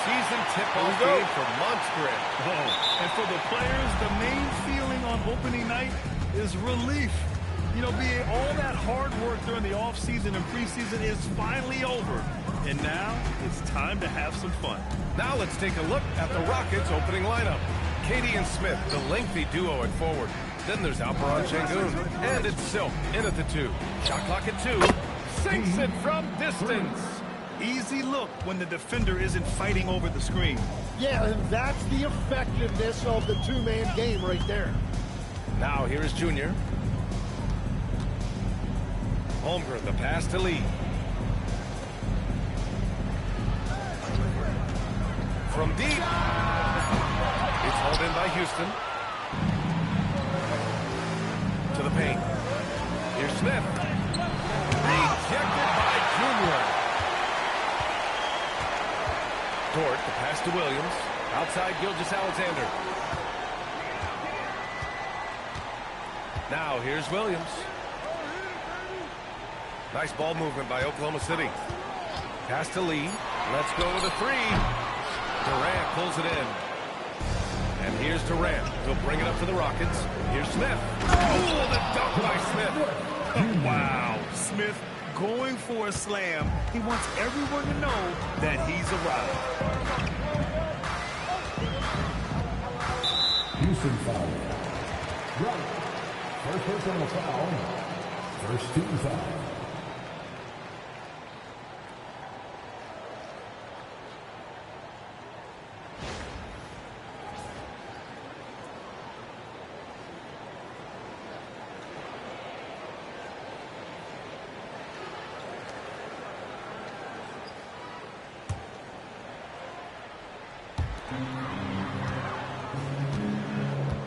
season tip-off game for months, Grant. Oh, and for the players, the main feeling on opening night is relief. You know, being all that hard work during the offseason and preseason is finally over. And now it's time to have some fun. Now let's take a look at the Rockets' opening lineup. Katie and Smith, the lengthy duo at forward. Then there's Alperon Şengün, and it's Silk in at the 2. Shot clock at 2. Sinks it from distance. Easy look when the defender isn't fighting over the screen. Yeah, and that's the effectiveness of the two-man game right there. Now here is Junior. Holmgren, the pass to Lee. From deep. It's hauled in by Houston. To the paint. Here's Smith. Rejected by Junior. Dort, the pass to Williams. Outside Gilgeous-Alexander. Now here's Williams. Nice ball movement by Oklahoma City. Pass to Lee. Let's go to the 3. Durant pulls it in. And here's Durant. He'll bring it up for the Rockets. Here's Smith. Oh, the dunk by Smith. Wow. Smith going for a slam. He wants everyone to know that he's arrived. Houston foul. Right. First personal foul. First team foul.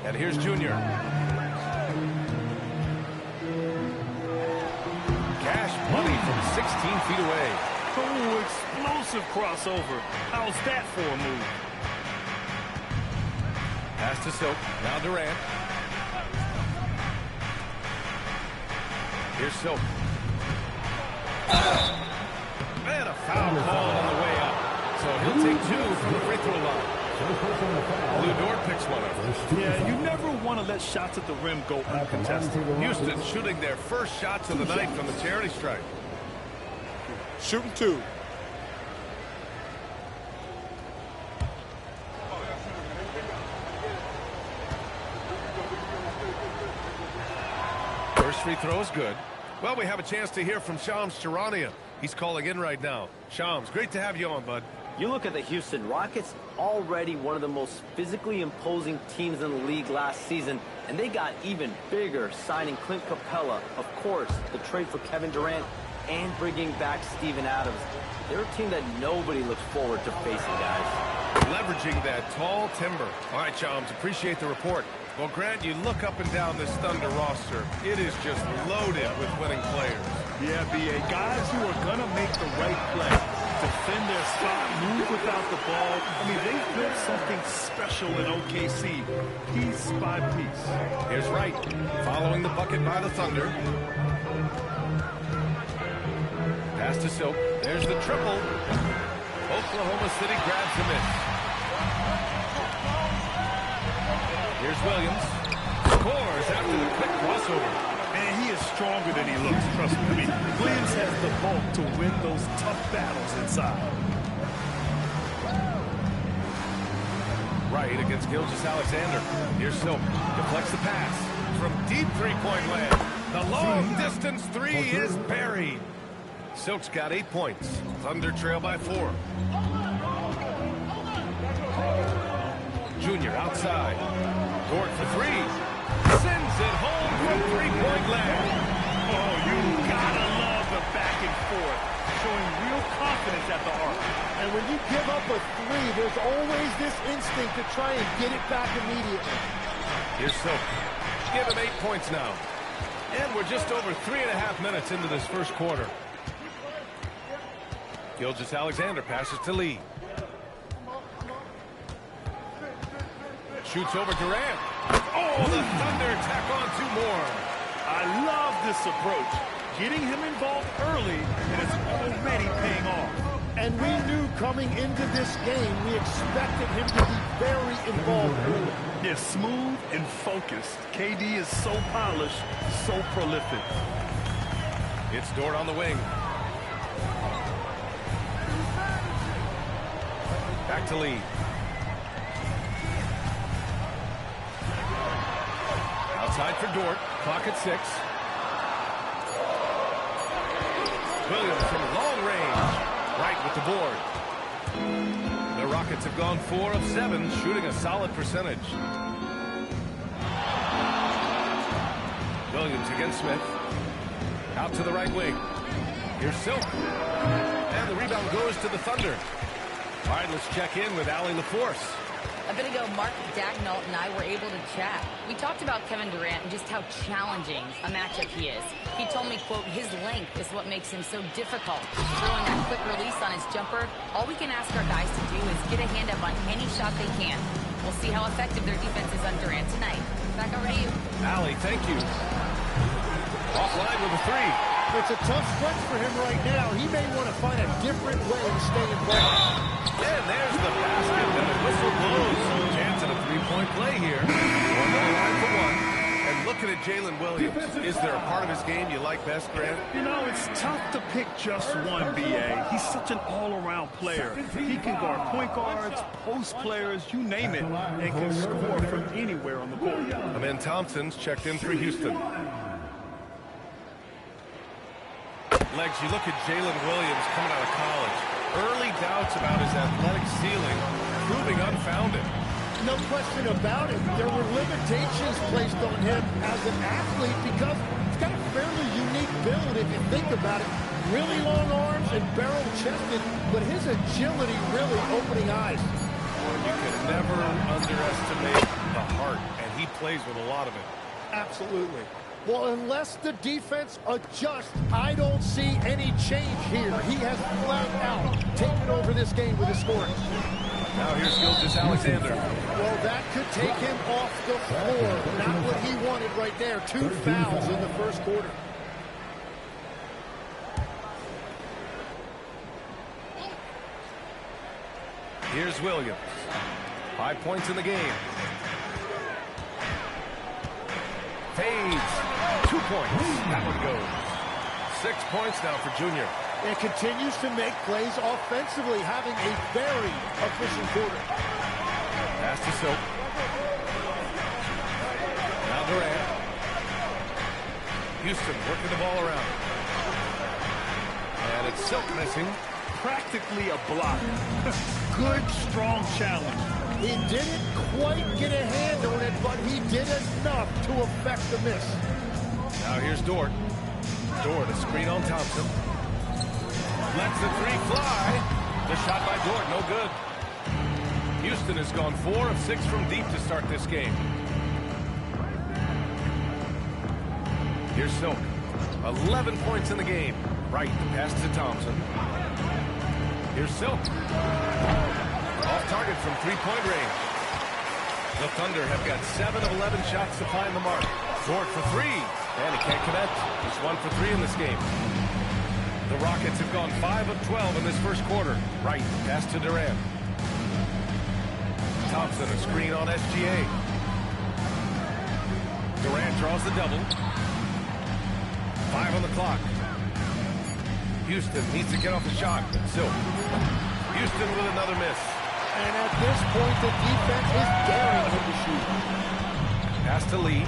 And here's Junior. Cash money from 16 feet away. Oh, explosive crossover. How's that for a move? Pass to Silk. Now Durant. Here's Silk. And a foul call on the way up. So he'll take 2 from the free throw line. Lou Dort picks one up. Yeah, you never want to let shots at the rim go uncontested. Houston shooting their first shots of the night from the charity stripe. Shooting 2. First free throw is good. Well, we have a chance to hear from Shams Charania. He's calling in right now. Shams, great to have you on, bud. You look at the Houston Rockets, already one of the most physically imposing teams in the league last season, and they got even bigger signing Clint Capella, of course, the trade for Kevin Durant, and bringing back Steven Adams. They're a team that nobody looks forward to facing, guys. Leveraging that tall timber. All right, Shams, appreciate the report. Well, Grant, you look up and down this Thunder roster. It is just loaded with winning players. Yeah, B.A. Guys who are going to make the right play. Defend their spot, move without the ball. I mean, they've built something special in OKC, piece by piece. Here's Wright, following the bucket by the Thunder. Pass to Silk. There's the triple. Oklahoma City grabs a miss. Here's Williams. Scores after the quick crossover. And he is stronger than he looks, trust me. I mean, Williams has the bulk to win those tough battles inside. Right against Gilgeous-Alexander. Here's Silk. Deflects the pass. From deep three-point land. The long distance 3 is buried. Silk's got 8 points. Thunder trail by 4. Junior outside. Dort for 3. Sends it home from three-point land. Oh, you gotta love the back and forth, showing real confidence at the arc. And when you give up a 3, there's always this instinct to try and get it back immediately. Here's Silk. Give him 8 points now. And we're just over 3.5 minutes into this first quarter. Gilgeous-Alexander passes to Lee. Shoots over Durant. Oh, the Thunder tack on 2 more. I love this approach. Getting him involved early, and it's already paying off. And And we knew coming into this game, we expected him to be very involved. Yeah, smooth and focused. KD is so polished, so prolific. It's Dort on the wing. Back to Lee. Outside for Dort. Clock at 6. Williams from long range. Right with the board. The Rockets have gone 4 of 7, shooting a solid percentage. Williams against Smith. Out to the right wing. Here's Silk. And the rebound goes to the Thunder. All right, let's check in with Allie LaForce. A bit ago, Mark Dagnall and I were able to chat. We talked about Kevin Durant and just how challenging a matchup he is. He told me, quote, his length is what makes him so difficult. Throwing that quick release on his jumper, all we can ask our guys to do is get a hand up on any shot they can. We'll see how effective their defense is on Durant tonight. Back over to you. Allie, thank you. Offline with a 3. It's a tough stretch for him right now. He may want to find a different way to stay involved. And there's the basket, and the whistle blows. Chance at a 3-point play here. One on the line for 1. And looking at Jalen Williams, is there a part of his game you like best, Grant? You know, it's tough to pick just one, B.A. He's such an all-around player. He can guard point guards, post players, you name it, and can score from anywhere on the court. Amen Thompson's checked in for Houston. Legs, you look at Jalen Williams coming out of college. Early doubts about his athletic ceiling, proving unfounded. No question about it. There were limitations placed on him as an athlete because he's got a fairly unique build if you think about it. Really long arms and barrel-chested, but his agility really opening eyes. You can never underestimate the heart, and he plays with a lot of it. Absolutely. Well, unless the defense adjusts, I don't see any change here. He has flat out taken over this game with his scoring. Now here's Gilgeous-Alexander. Well, that could take him off the floor. Not what he wanted right there. 2 fouls in the first quarter. Here's Williams. 5 points in the game. Fades. 2 points. That one goes. 6 points now for Junior. And continues to make plays offensively, having a very efficient quarter. Pass to Silk. Now Durant. Houston working the ball around. And it's Silk missing. Practically a block. Good, strong challenge. He didn't quite get a hand on it, but he did enough to affect the miss. Now here's Dort. Dort, a screen on Thompson. Lets the 3 fly. The shot by Dort, no good. Houston has gone 4 of 6 from deep to start this game. Here's Silk. 11 points in the game. Right, the pass to Thompson. Here's Silk. Off target from 3-point range. The Thunder have got 7 of 11 shots to find the mark. Dort for 3. And he can't connect. He's 1 for 3 in this game. The Rockets have gone 5 of 12 in this first quarter. Right, pass to Durant. Thompson, a screen on SGA. Durant draws the double. 5 on the clock. Houston needs to get off the shot. Silk. Houston with another miss. And at this point, the defense is daring him to shoot. Pass to Lee.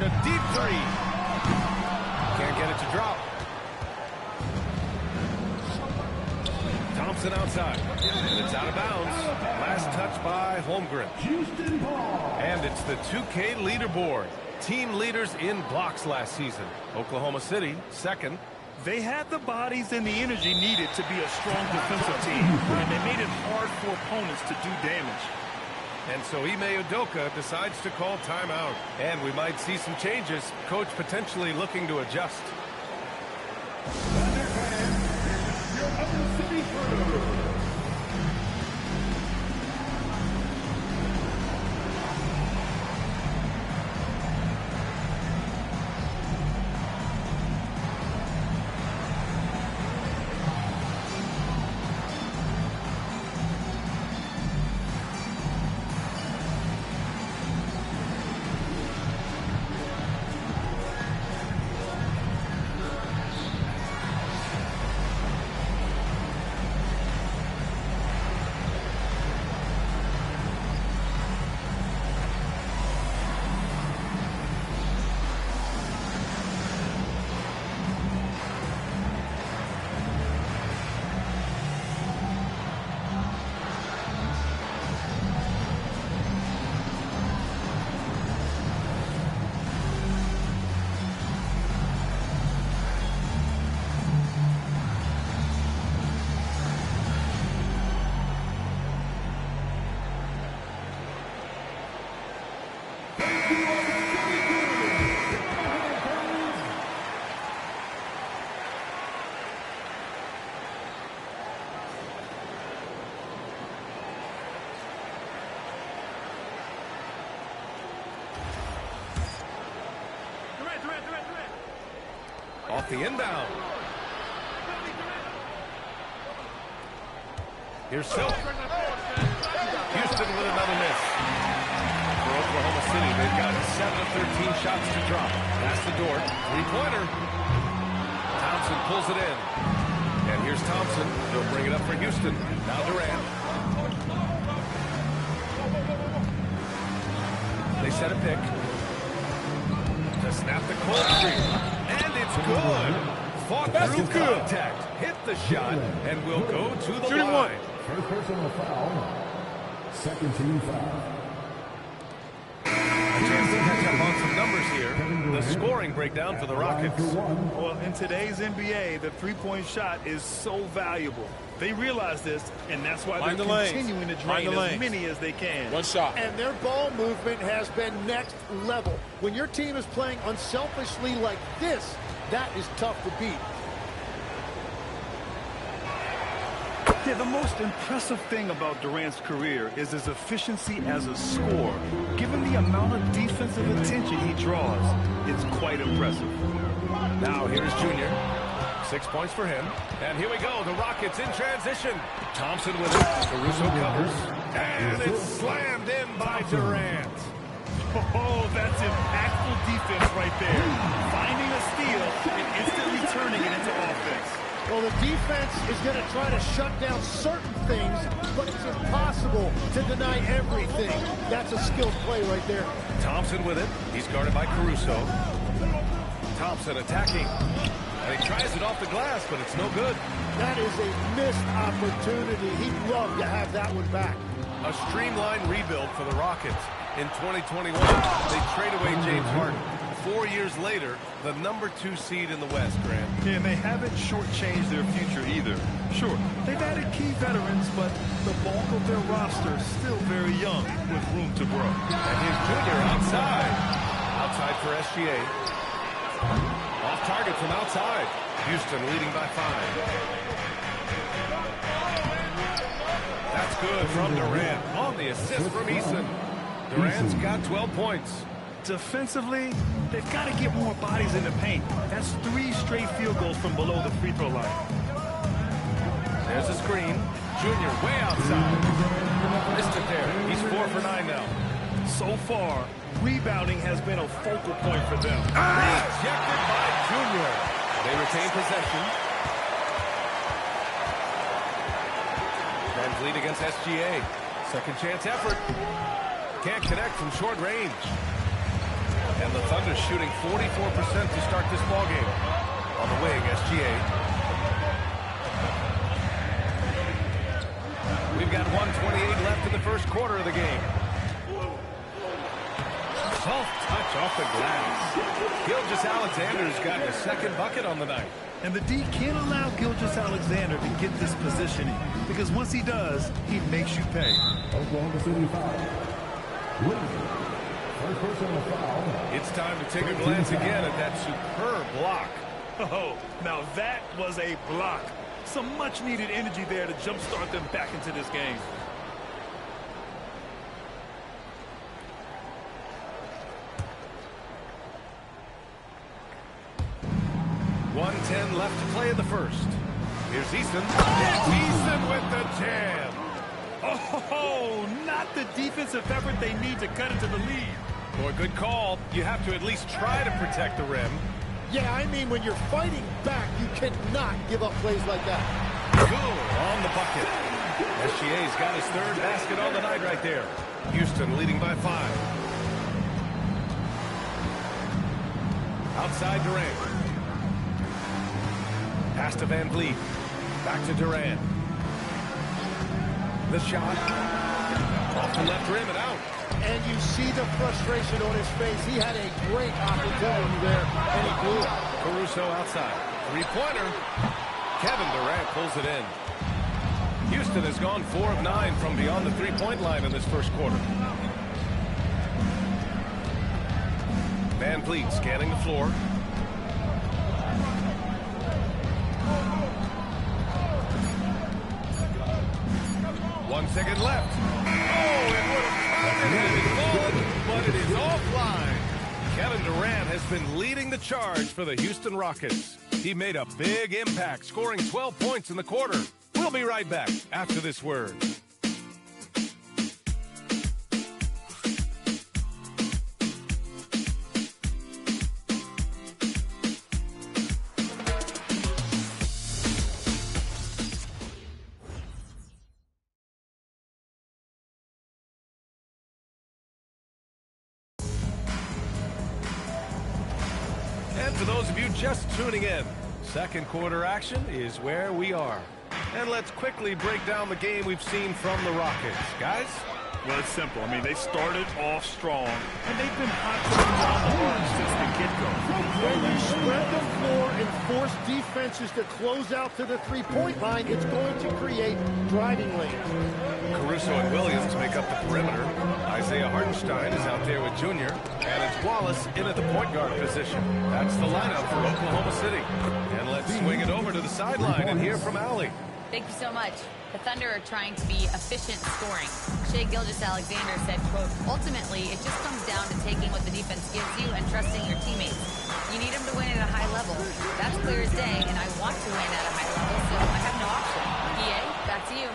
A deep 3. Can't get it to drop. Thompson outside. And it's out of bounds. Last touch by Holmgren. Houston ball. And it's the 2K leaderboard. Team leaders in blocks last season. Oklahoma City, second. They had the bodies and the energy needed to be a strong defensive team, and they made it hard for opponents to do damage. And so Ime Udoka decides to call timeout. And we might see some changes. Coach potentially looking to adjust. Your other city crew. Off the inbound. Here's Silk. Houston with another miss. For Oklahoma City, they've got 7 of 13 shots to drop. That's the door. Three-pointer. Thompson pulls it in. And here's Thompson. He'll bring it up for Houston. Now Durant. They set a pick. To snap the cold streak. And it's good. Fought through contact. Hit the shot. And will go to the line. First personal foul. Second team foul. A chance to catch up on some numbers here. The scoring breakdown for the Rockets. Well, in today's NBA, the three-point shot is so valuable. They realize this, and that's why they're continuing to drain as many as they can. One shot. And their ball movement has been next level. When your team is playing unselfishly like this, that is tough to beat. Yeah, the most impressive thing about Durant's career is his efficiency as a scorer. Given the amount of defensive attention he draws, it's quite impressive. Now here's Junior. 6 points for him. And here we go. The Rockets in transition. Thompson with it. Caruso covers. And it's slammed in by Durant. Oh, that's impactful defense right there. Finding a steal and instantly turning it into offense. Well, the defense is going to try to shut down certain things, but it's impossible to deny everything. That's a skilled play right there. Thompson with it. He's guarded by Caruso. Thompson attacking. And he tries it off the glass, but it's no good. That is a missed opportunity. He'd love to have that one back. A streamlined rebuild for the Rockets. In 2021, they trade away James Harden. 4 years later, the #2 seed in the West, Grant. Yeah, and they haven't shortchanged their future either. Sure, they've added key veterans, but the bulk of their roster is still very young with room to grow. And here's Junior outside. Outside for SGA. Off target from outside. Houston leading by 5. That's good from Durant on the assist from Eason. Durant's got 12 points. Defensively, they've got to get more bodies in the paint. That's 3 straight field goals from below the free throw line. There's a screen. Junior way outside. Missed it there. He's 4 for 9 now. So far, rebounding has been a focal point for them. Rejected by Junior. They retain possession. Rams lead against SGA. Second chance effort. Can't connect from short range. And the Thunder shooting 44% to start this ballgame. On the wing, SGA. We've got 1:28 left in the first quarter of the game. Soft touch off the glass. Gilgeous-Alexander's got his second bucket on the night. And the D can't allow Gilgeous-Alexander to get this positioning, because once he does, he makes you pay. Oklahoma City foul. First personal foul. It's time to take a glance again at that superb block. Oh, now that was a block. Some much-needed energy there to jumpstart them back into this game. .110 left to play in the first. Here's Eason. It's Eason with the jam. Oh, not the defensive effort they need to cut into the lead. Boy, good call. You have to at least try to protect the rim. Yeah, I mean, when you're fighting back, you cannot give up plays like that. Good on the bucket. SGA's got his third basket on the night right there. Houston leading by 5. Outside Durant. Pass to Van Vliet. Back to Durant. The shot. Off the left rim and out. And you see the frustration on his face. He had a great opportunity there, and he blew it. Caruso outside. Three-pointer. Kevin Durant pulls it in. Houston has gone 4 of 9 from beyond the three-point line in this first quarter. Van Vliet scanning the floor. One second left. Oh, it would have counted it, but it is offline. Kevin Durant has been leading the charge for the Houston Rockets. He made a big impact, scoring 12 points in the quarter. We'll be right back after this word. And for those of you just tuning in, second quarter action is where we are. And let's quickly break down the game we've seen from the Rockets. Guys? Well, it's simple. I mean, they started off strong, and they've been hot around the arc since the get-go. When you spread the floor and force defenses to close out to the three-point line, it's going to create driving lanes. Caruso and Williams make up the perimeter. Isaiah Hartenstein is out there with Junior. And it's Wallace in at the point guard position. That's the lineup for Oklahoma City. And let's swing it over to the sideline and hear from Allie. Thank you so much. The Thunder are trying to be efficient scoring. Shai Gilgeous-Alexander said, quote, ultimately, it just comes down to taking what the defense gives you and trusting your teammates. You need them to win at a high level. That's clear as day, and I want to win at a high level, so I have no option. EA, back to you.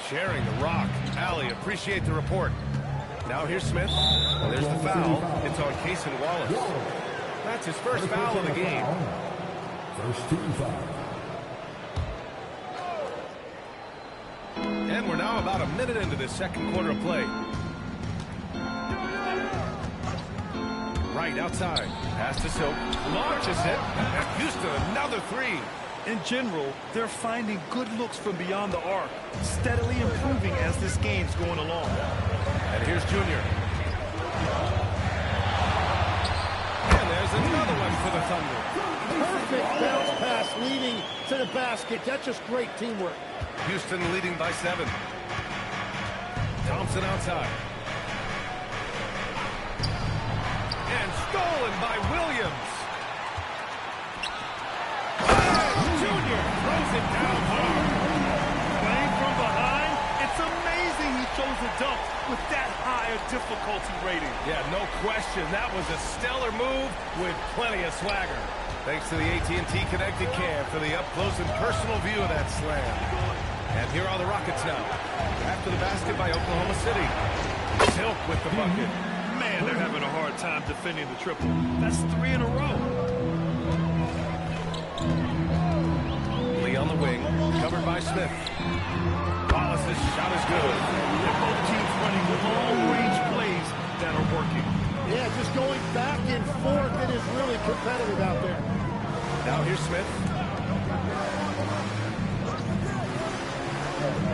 Sharing the rock. Allie, appreciate the report. Now here's Smith. There's the foul. It's on Cason Wallace. That's his first foul of the game. First team foul. And we're now about a minute into this second quarter of play. Right outside. Pass to Silk. Launches it. And Houston, another three. In general, they're finding good looks from beyond the arc, steadily improving as this game's going along. And here's Junior. And there's another one for the Thunder. Perfect bounce pass leading to the basket. That's just great teamwork. Houston leading by 7. Thompson outside. And stolen by Williams. And Junior throws it down hard. Playing from behind, it's amazing he chose a dunk with that high a difficulty rating. Yeah, no question. That was a stellar move with plenty of swagger. Thanks to the AT&T Connected Cam for the up-close and personal view of that slam. And here are the Rockets now. After the basket by Oklahoma City. Silk with the bucket. Man, they're having a hard time defending the triple. That's 3 in a row. Lee on the wing, covered by Smith. Wallace's shot is good. And both teams running long-range plays that are working. Yeah, just going back and forth. It is really competitive out there. Now here's Smith.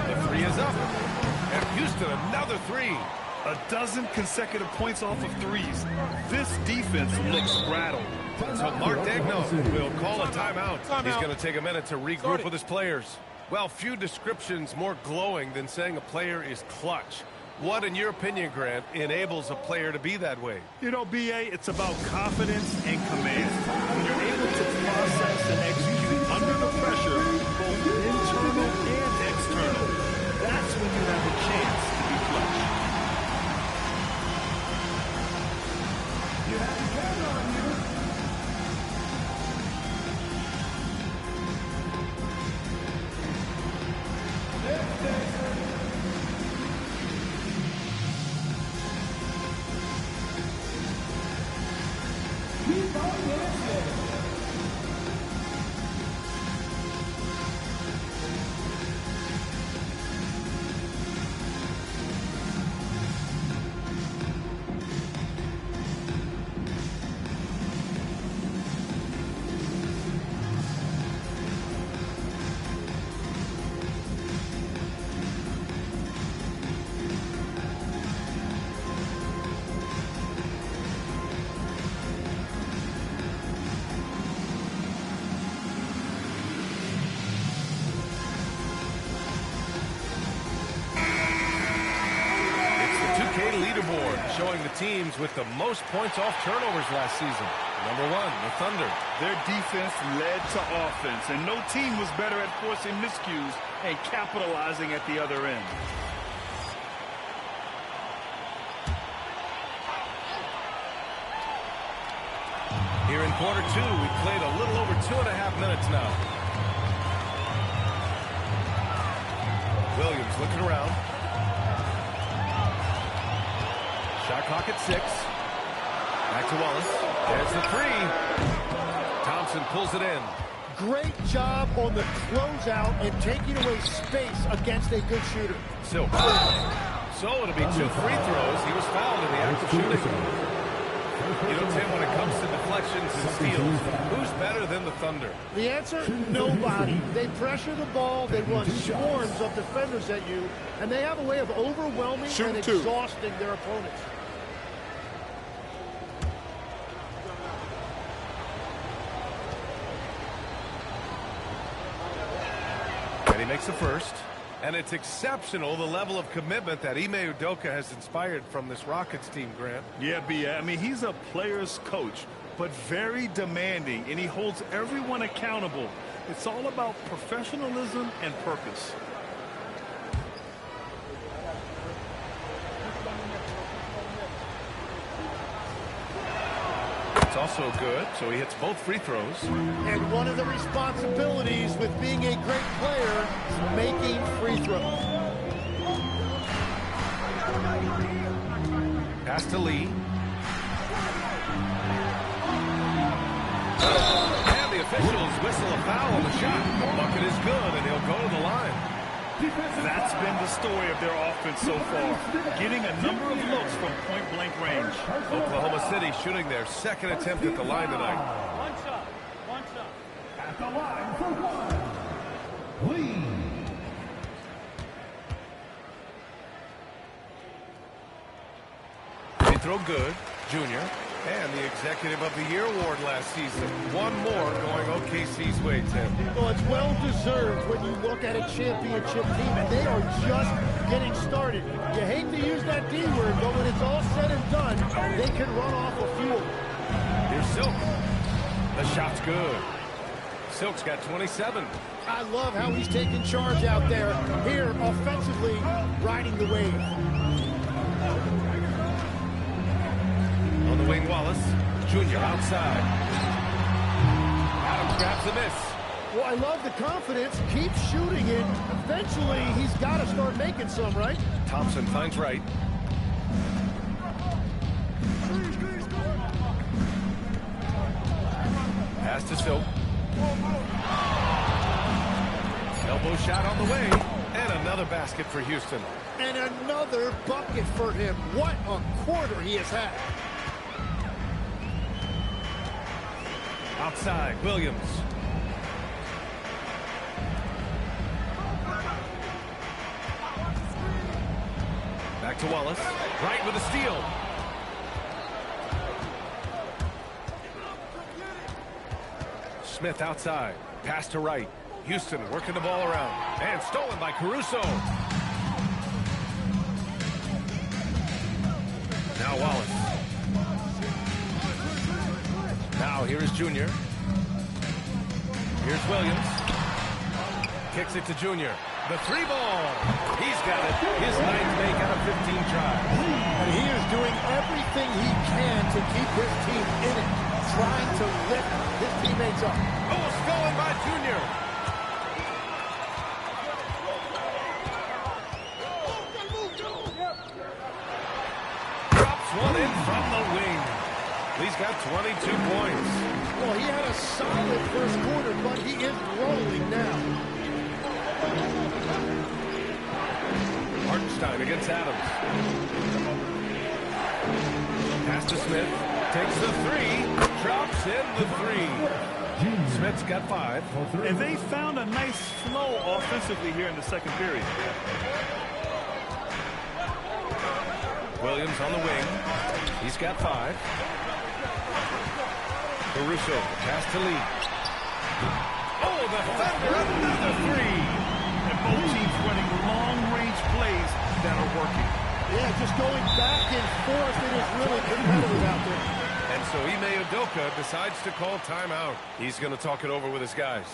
The three is up. And Houston, another three. A dozen consecutive points off of threes. This defense looks rattled. So Mark Daigneault will call a timeout. He's going to take a minute to regroup with his players. Well, few descriptions more glowing than saying a player is clutch. What, in your opinion, Grant, enables a player to be that way? You know, B.A., it's about confidence and command. When you're able to process and execute under the pressure, both internal and external, that's when you have a chance to be clutch. You have to count on you. Keep on dancing. showing the teams with the most points off turnovers last season. Number 1, the Thunder. Their defense led to offense, and no team was better at forcing miscues and capitalizing at the other end. Here in quarter 2, we played a little over 2.5 minutes now. Williams looking around. Shot clock at 6. Back to Wallace. There's the 3. Thompson pulls it in. Great job on the closeout and taking away space against a good shooter. Silk. So it'll be 2 free throws. He was fouled in the act of shooting. You know, Tim, when it comes to deflections and steals, who's better than the Thunder? The answer, nobody. They pressure the ball, they run swarms of defenders at you, and they have a way of overwhelming and exhausting their opponents. And he makes the first. And it's exceptional, the level of commitment that Ime Udoka has inspired from this Rockets team, Grant. Yeah, B. I mean, he's a player's coach, but very demanding, and he holds everyone accountable. It's all about professionalism and purpose. It's also good, so he hits both free throws. And one of the responsibilities with being a great player is making free throws. Pass to Lee. And the officials whistle a foul on the shot. The bucket is good, and he'll go to the line. That's been the story of their offense so far, getting a number of looks from point-blank range. Oklahoma City shooting their second attempt at the line tonight. One shot. At the line for 1. Lee. Free throw good, Junior. And the Executive of the Year award last season. One more going OKC's way, Tim. Well, it's well-deserved when you look at a championship team, and they are just getting started. You hate to use that D word, but when it's all said and done, they can run off a few. Here's Silk. The shot's good. Silk's got 27. I love how he's taking charge out there. Here, offensively, riding the wave. On the wing, Wallace. Junior outside. Adams grabs the miss. Well, I love the confidence. Keep shooting it. Eventually, he's got to start making some, right? Thompson finds Wright. Pass to Silk. Elbow shot on the way. And another basket for Houston. And another bucket for him. What a quarter he has had. Outside, Williams. Back to Wallace. Wright with a steal. Smith outside. Pass to Wright. Houston working the ball around. And stolen by Caruso. Now Wallace. Now here is Junior. Here's Williams. Kicks it to Junior. The 3 ball. He's got it. His 9th make out of 15 tries. And he is doing everything he can to keep his team in it, trying to lift his teammates up. Oh, stolen by Junior. Drops one in from the wing. He's got 22 points. Well, he had a solid first quarter, but he is rolling now. Hartenstein against Adams. Pass to Smith. Takes the 3. Drops in the 3. Smith's got 5. And they found a nice flow offensively here in the second period. Williams on the wing. He's got 5. Caruso. Pass to Lee. Oh, the Thunder. Another 3. And both teams running long-range plays that are working. Yeah, just going back and forth. It is really competitive out there. And so Ime Udoka decides to call timeout. He's going to talk it over with his guys.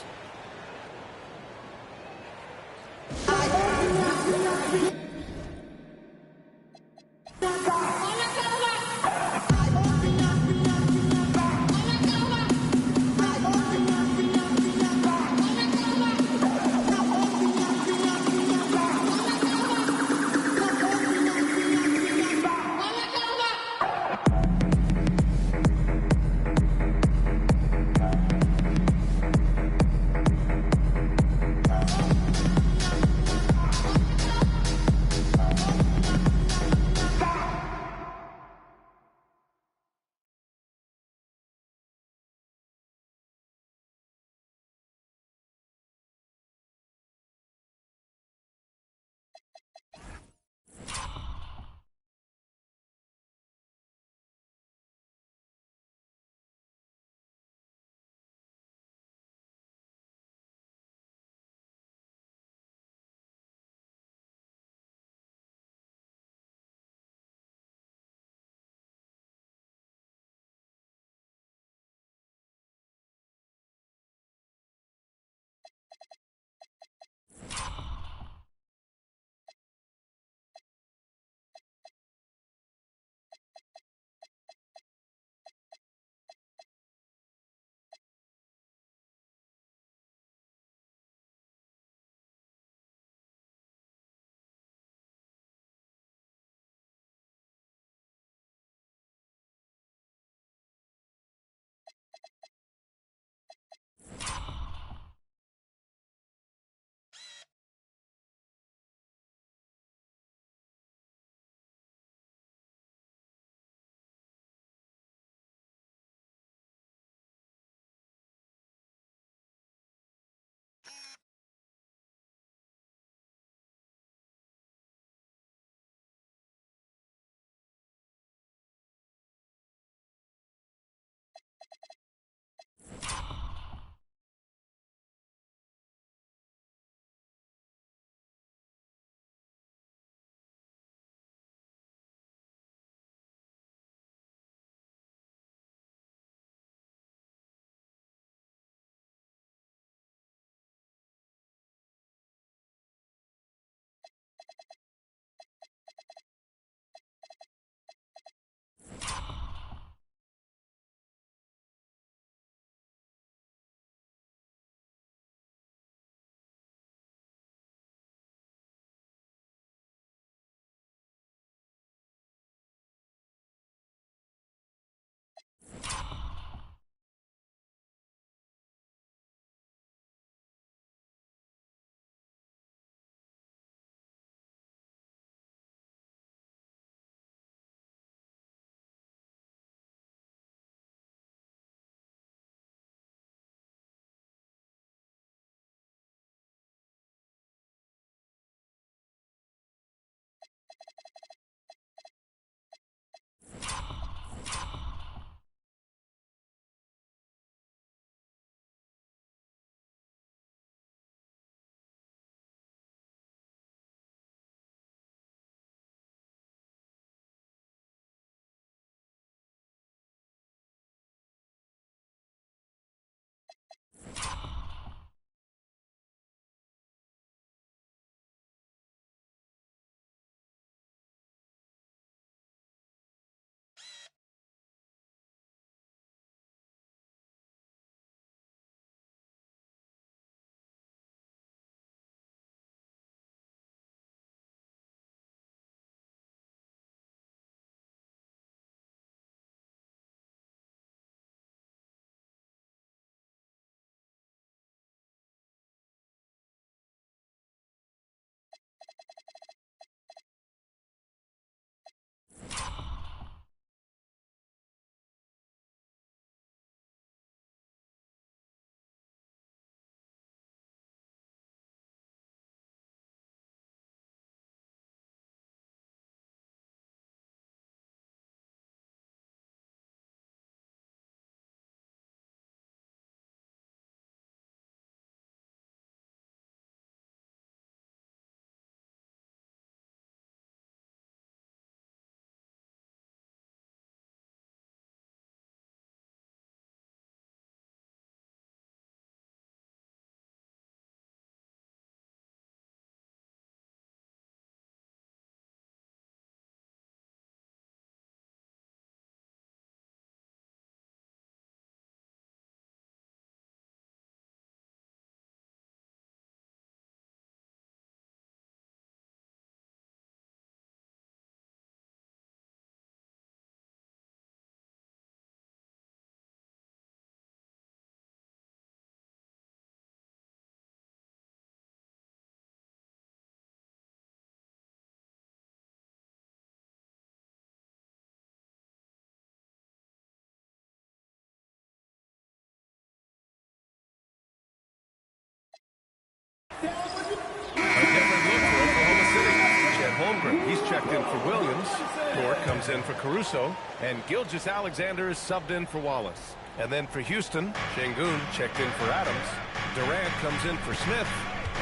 checked in for Williams. Dort comes in for Caruso. And Gilgeous-Alexander is subbed in for Wallace. And then for Houston, Şengün checked in for Adams. Durant comes in for Smith.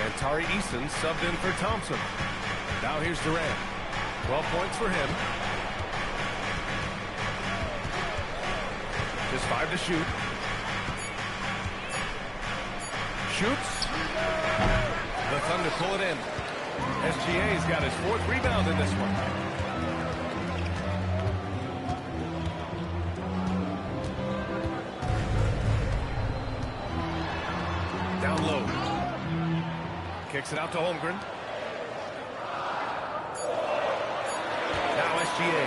And Tari Eason subbed in for Thompson. Now here's Durant. 12 points for him. Just 5 to shoot. Shoots. The Thunder pull it in. SGA's got his 4th rebound in this one. Down low. Kicks it out to Holmgren. Now SGA.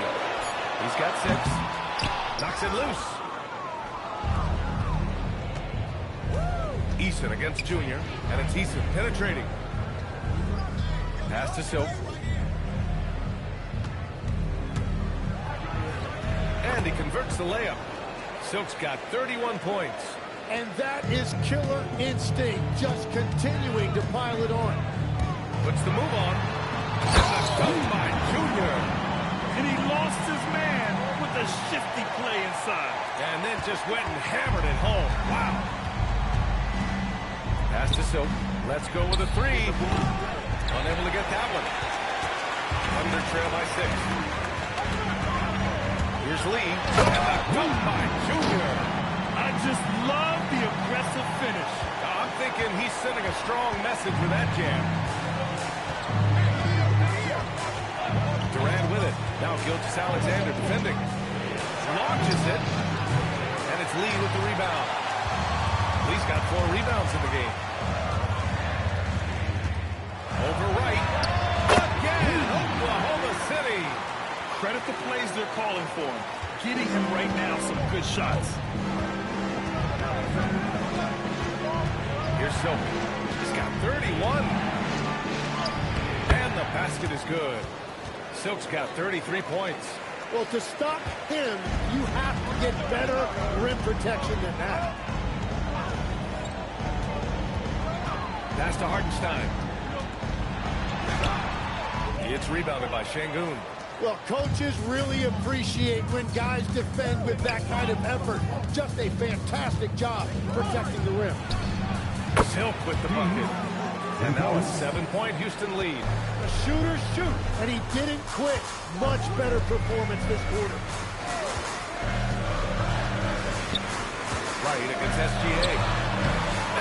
He's got 6. Knocks it loose. Eason against Junior. And it's Eason penetrating. Pass to Silk. And he converts the layup. Silk's got 31 points. And that is killer instinct, just continuing to pile it on. Puts the move on. And that's done by Junior. And he lost his man with a shifty play inside. And then just went and hammered it home. Wow. Pass to Silk. Let's go with a 3. Unable to get that one. Under trail by 6. Here's Lee. And a dunk by Junior. I just love the aggressive finish. I'm thinking he's sending a strong message with that jam. Durant with it. Now Gilgeous-Alexander defending. Launches it. And it's Lee with the rebound. Lee's got 4 rebounds in the game. Over right. Again, Oklahoma City. Credit the plays they're calling for him. Getting him right now some good shots. Here's Silk. He's got 31. And the basket is good. Silk's got 33 points. Well, to stop him, you have to get better rim protection than that. Pass to Hartenstein. It's rebounded by Şengün. Well, coaches really appreciate when guys defend with that kind of effort. Just a fantastic job protecting the rim. Silk with the bucket. And now a 7-point Houston lead. The shooters shoot, and he didn't quit. Much better performance this quarter. Right against SGA.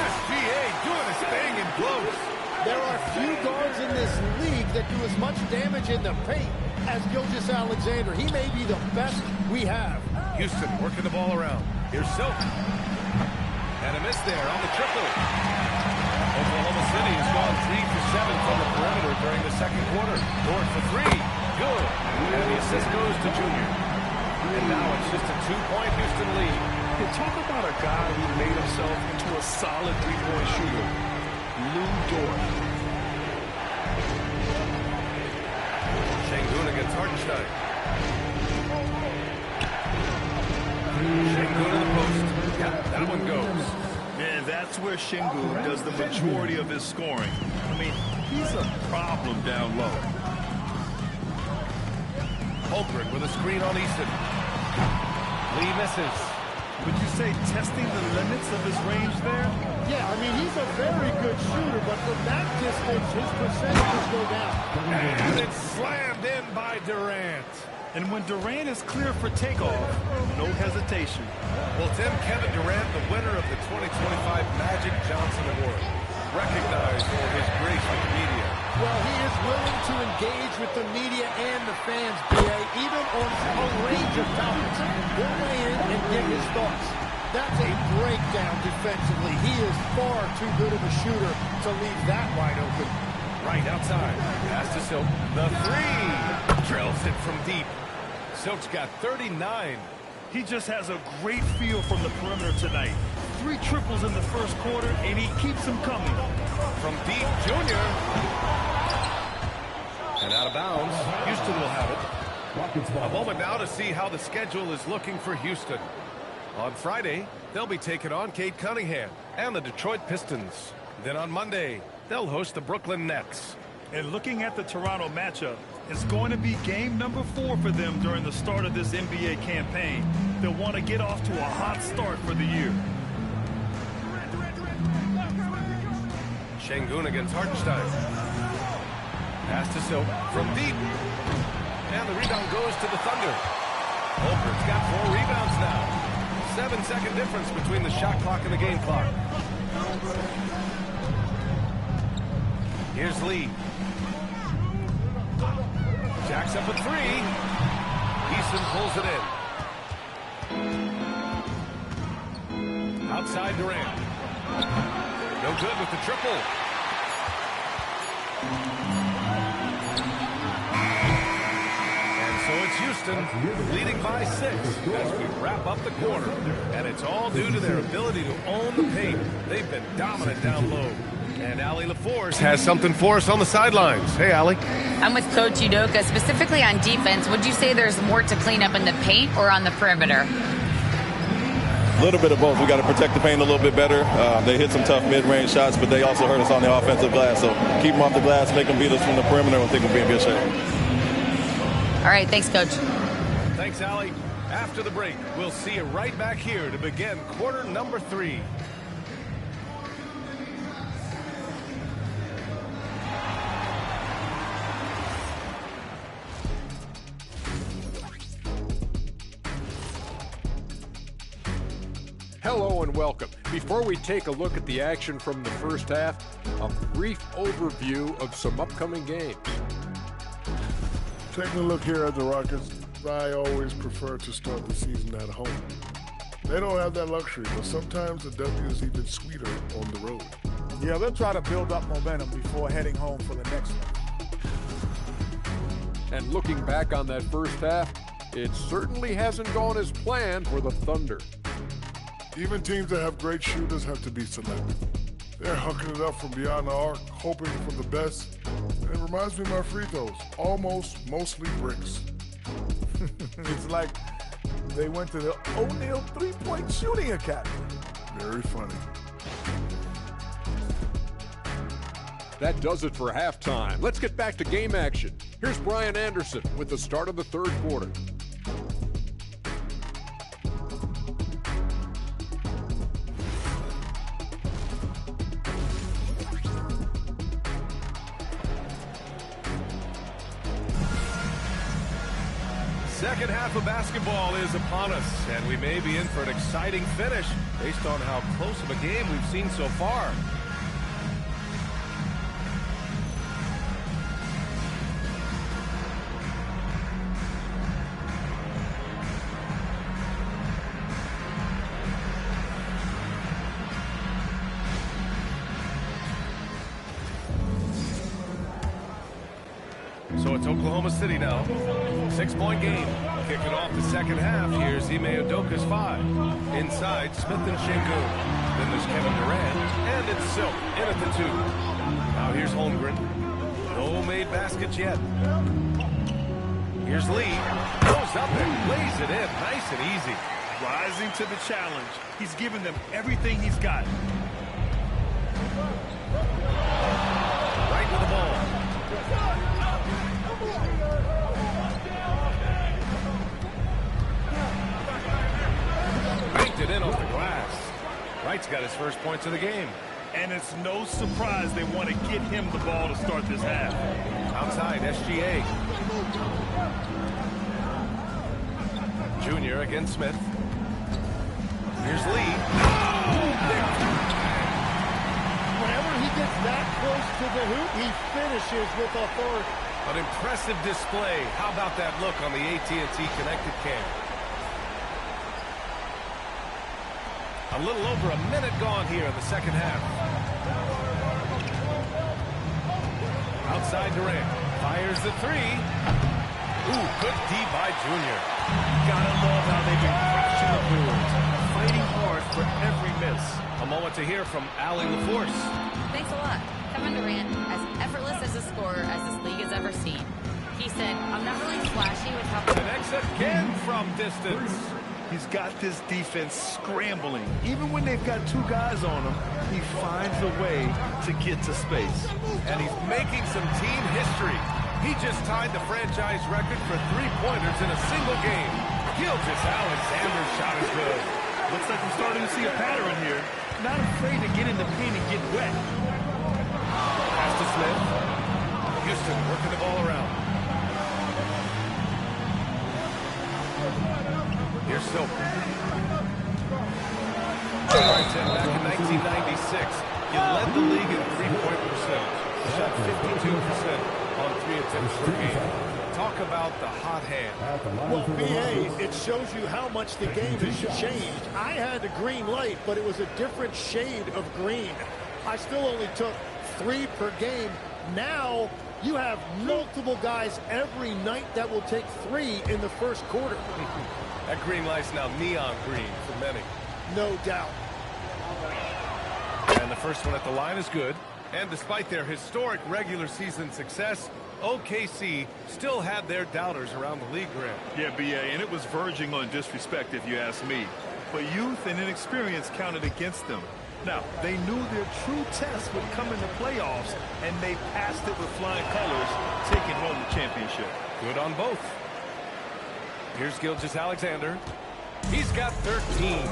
SGA doing his thing in close. There are few guards in this league that do as much damage in the paint as Gilgeous-Alexander. He may be the best we have. Houston working the ball around. Here's Silk. And a miss there on the triple. Oklahoma City has gone 3 for 7 from the perimeter during the second quarter. Dort for 3. Good. And the assist goes to Junior. And now it's just a 2-point Houston lead. You talk about a guy who made himself into a solid 3-point shooter. Lu Dort. Şengün against Hartenstein. Şengün in the post. Yeah, that one goes. Man, that's where Şengün does the majority of his scoring. I mean, he's a problem down low. Holmgren with a screen on Easton. Lee misses. Would you say testing the limits of his range there? Yeah, I mean, he's a very good shooter, but from that distance, his percentages go down. And it's slammed in by Durant. And when Durant is clear for takeoff, no hesitation. Well, Tim, Kevin Durant, the winner of the 2025 Magic Johnson Award, recognized for his grace with the media. Well, he is willing to engage with the media and the fans, B.A., even on a range of topics. He'll weigh in and give his thoughts. That's a breakdown defensively. He is far too good of a shooter to leave that wide open. Right outside. Pass to Silk. The 3. Drills it from deep. Silk's got 39. He just has a great feel from the perimeter tonight. 3 triples in the first quarter, and he keeps them coming. From deep, Junior. And out of bounds. Houston will have it. A moment now to see how the schedule is looking for Houston. On Friday, they'll be taking on Cade Cunningham and the Detroit Pistons. Then on Monday, they'll host the Brooklyn Nets. And looking at the Toronto matchup, It's going to be game number 4 for them during the start of this NBA campaign. They'll want to get off to a hot start for the year. Şengün against Hartenstein. Pass to Silk from deep. And the rebound goes to the Thunder. Holmgren's got 4 rebounds now. 7-second difference between the shot clock and the game clock. Here's Lee. Jacks up a 3. Eason pulls it in. Outside Durant. No good with the triple. And so it's Houston leading by 6 as we wrap up the quarter. And it's all due to their ability to own the paint. They've been dominant down low. And Allie LaForce has something for us on the sidelines. Hey, Allie. I'm with Coach Udoka. Specifically on defense, would you say there's more to clean up in the paint or on the perimeter? A little bit of both. We got to protect the paint a little bit better. They hit some tough mid-range shots, but they also hurt us on the offensive glass. So keep them off the glass, make them beat us from the perimeter, and I think we'll be in good shape. All right, thanks, Coach. Thanks, Allie. After the break, we'll see you right back here to begin quarter number 3. Hello and welcome. Before we take a look at the action from the first half, a brief overview of some upcoming games. Taking a look here at the Rockets, I always prefer to start the season at home. They don't have that luxury, but sometimes the W is even sweeter on the road. Yeah, they'll try to build up momentum before heading home for the next one. And looking back on that first half, it certainly hasn't gone as planned for the Thunder. Even teams that have great shooters have to be selective. They're hooking it up from beyond the arc, hoping for the best. And it reminds me of my free throws, mostly bricks. It's like they went to the O'Neal three-point shooting academy. Very funny. That does it for halftime. Let's get back to game action. Here's Brian Anderson with the start of the third quarter. Second half of basketball is upon us, and we may be in for an exciting finish based on how close of a game we've seen so far. So it's Oklahoma City now. 6-point game. Kicking off the second half. Here's Ime Udoka's 5. Inside, Smith and Şengün. Then there's Kevin Durant. And it's Silk in at the 2. Now here's Holmgren. No made baskets yet. Here's Lee. Goes up and lays it in. Nice and easy. Rising to the challenge. He's given them everything he's got. Right with the ball. Banked it in off the glass. Wright's got his first points of the game. And it's no surprise they want to get him the ball to start this half. Outside, SGA. Junior against Smith. Here's Lee. Whenever he gets that close to the hoop, he finishes with authority. An impressive display. How about that look on the AT&T Connected Cam? A little over a minute gone here in the second half. Outside Durant. Fires the 3. Ooh, good D by Junior. Gotta love how they've been crushing the boards, fighting hard for every miss. A moment to hear from Allie LaForce. Thanks a lot. Kevin Durant, as effortless as a scorer as this league has ever seen. He said, I'm not really flashy with how... Connects again from distance. He's got this defense scrambling. Even when they've got 2 guys on him, he finds a way to get to space. And he's making some team history. He just tied the franchise record for three-pointers in a single game. Gilgeous-Alexander's shot is good. Looks like we're starting to see a pattern here. Not afraid to get in the paint and get wet. Pass to Smith. Houston working the ball around. Here's Silk. Back in 1996, you led the league in three-point percentage. You shot 52% on 3 attempts per game. Talk about the hot hand. Well, B.A., it shows you how much the game has changed. I had a green light, but it was a different shade of green. I still only took 3 per game. Now you have multiple guys every night that will take 3 in the first quarter. That green light's now neon green for many. No doubt. And the first one at the line is good. And despite their historic regular season success, OKC still had their doubters around the league, Grant. Yeah, B.A., and it was verging on disrespect if you ask me. But youth and inexperience counted against them. Now, they knew their true test would come in the playoffs, and they passed it with flying colors, taking home the championship. Good on both. Here's Gilgeous-Alexander. He's got 13.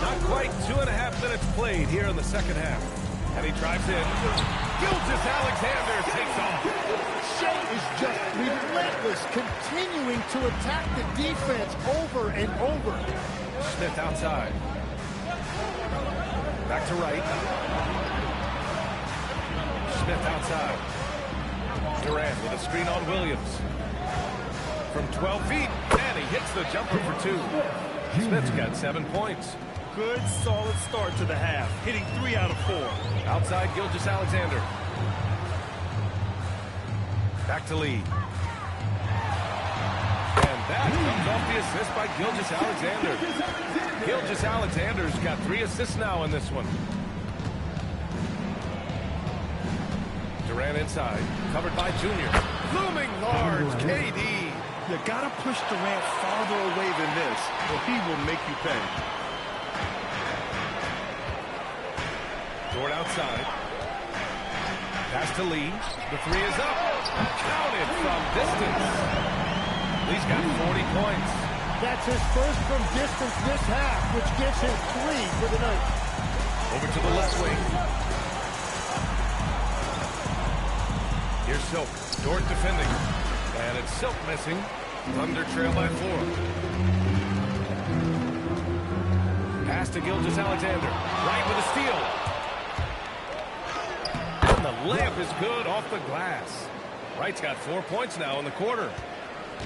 Not quite 2.5 minutes played here in the second half. And he drives in. Gilgeous-Alexander takes off. Shea is just relentless, continuing to attack the defense over and over. Smith outside. Back to right. Smith outside. Durant with a screen on Williams. From 12 feet, and he hits the jumper for 2. Smith's got 7 points. Good, solid start to the half, hitting 3 out of 4. Outside Gilgeous-Alexander. Back to Lee. And that comes off the assist by Gilgeous-Alexander. Gilgeous-Alexander's got 3 assists now in this one. Durant inside, covered by Junior. Looming large, KD. You gotta push Durant farther away than this, or he will make you pay. Dort outside. Pass to Lee. The 3 is up. Counted from distance. Lee's got 40 points. That's his first from distance this half, which gives him 3 for the night. Over to the left wing. Here's Silk. Dort defending. And it's Silk missing. Thunder trail by 4. Pass to Gilgeous-Alexander. Right with a steal. And the layup is good off the glass. Wright's got 4 points now in the quarter.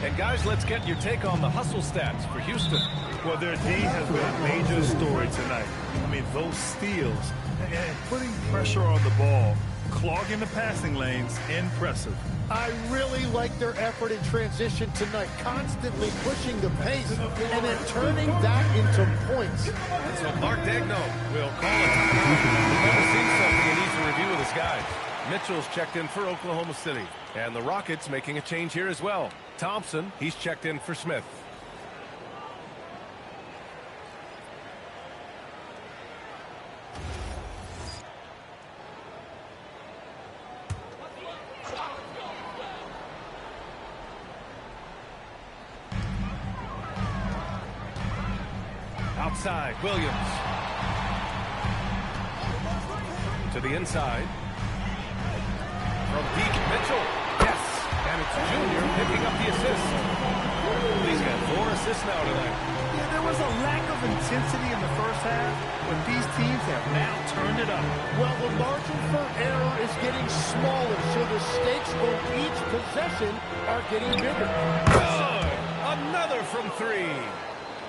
And guys, let's get your take on the hustle stats for Houston. Well, their D has been a major story tonight. I mean, those steals and putting pressure on the ball, clogging the passing lanes, impressive. I really like their effort in transition tonight, constantly pushing the pace and then turning that into points. And so Mark Daigneault will call it. We've never seen something he needs to review with his guys. Mitchell's checked in for Oklahoma City. And the Rockets making a change here as well. Thompson, he's checked in for Smith. Outside, Williams. To the inside. From deep, Mitchell. Yes, and it's Junior picking up the assist. He's got 4 assists now tonight. Yeah, there was a lack of intensity in the first half, but these teams have now turned it up. Well, the margin for error is getting smaller, so the stakes on each possession are getting bigger. Good. Another from 3.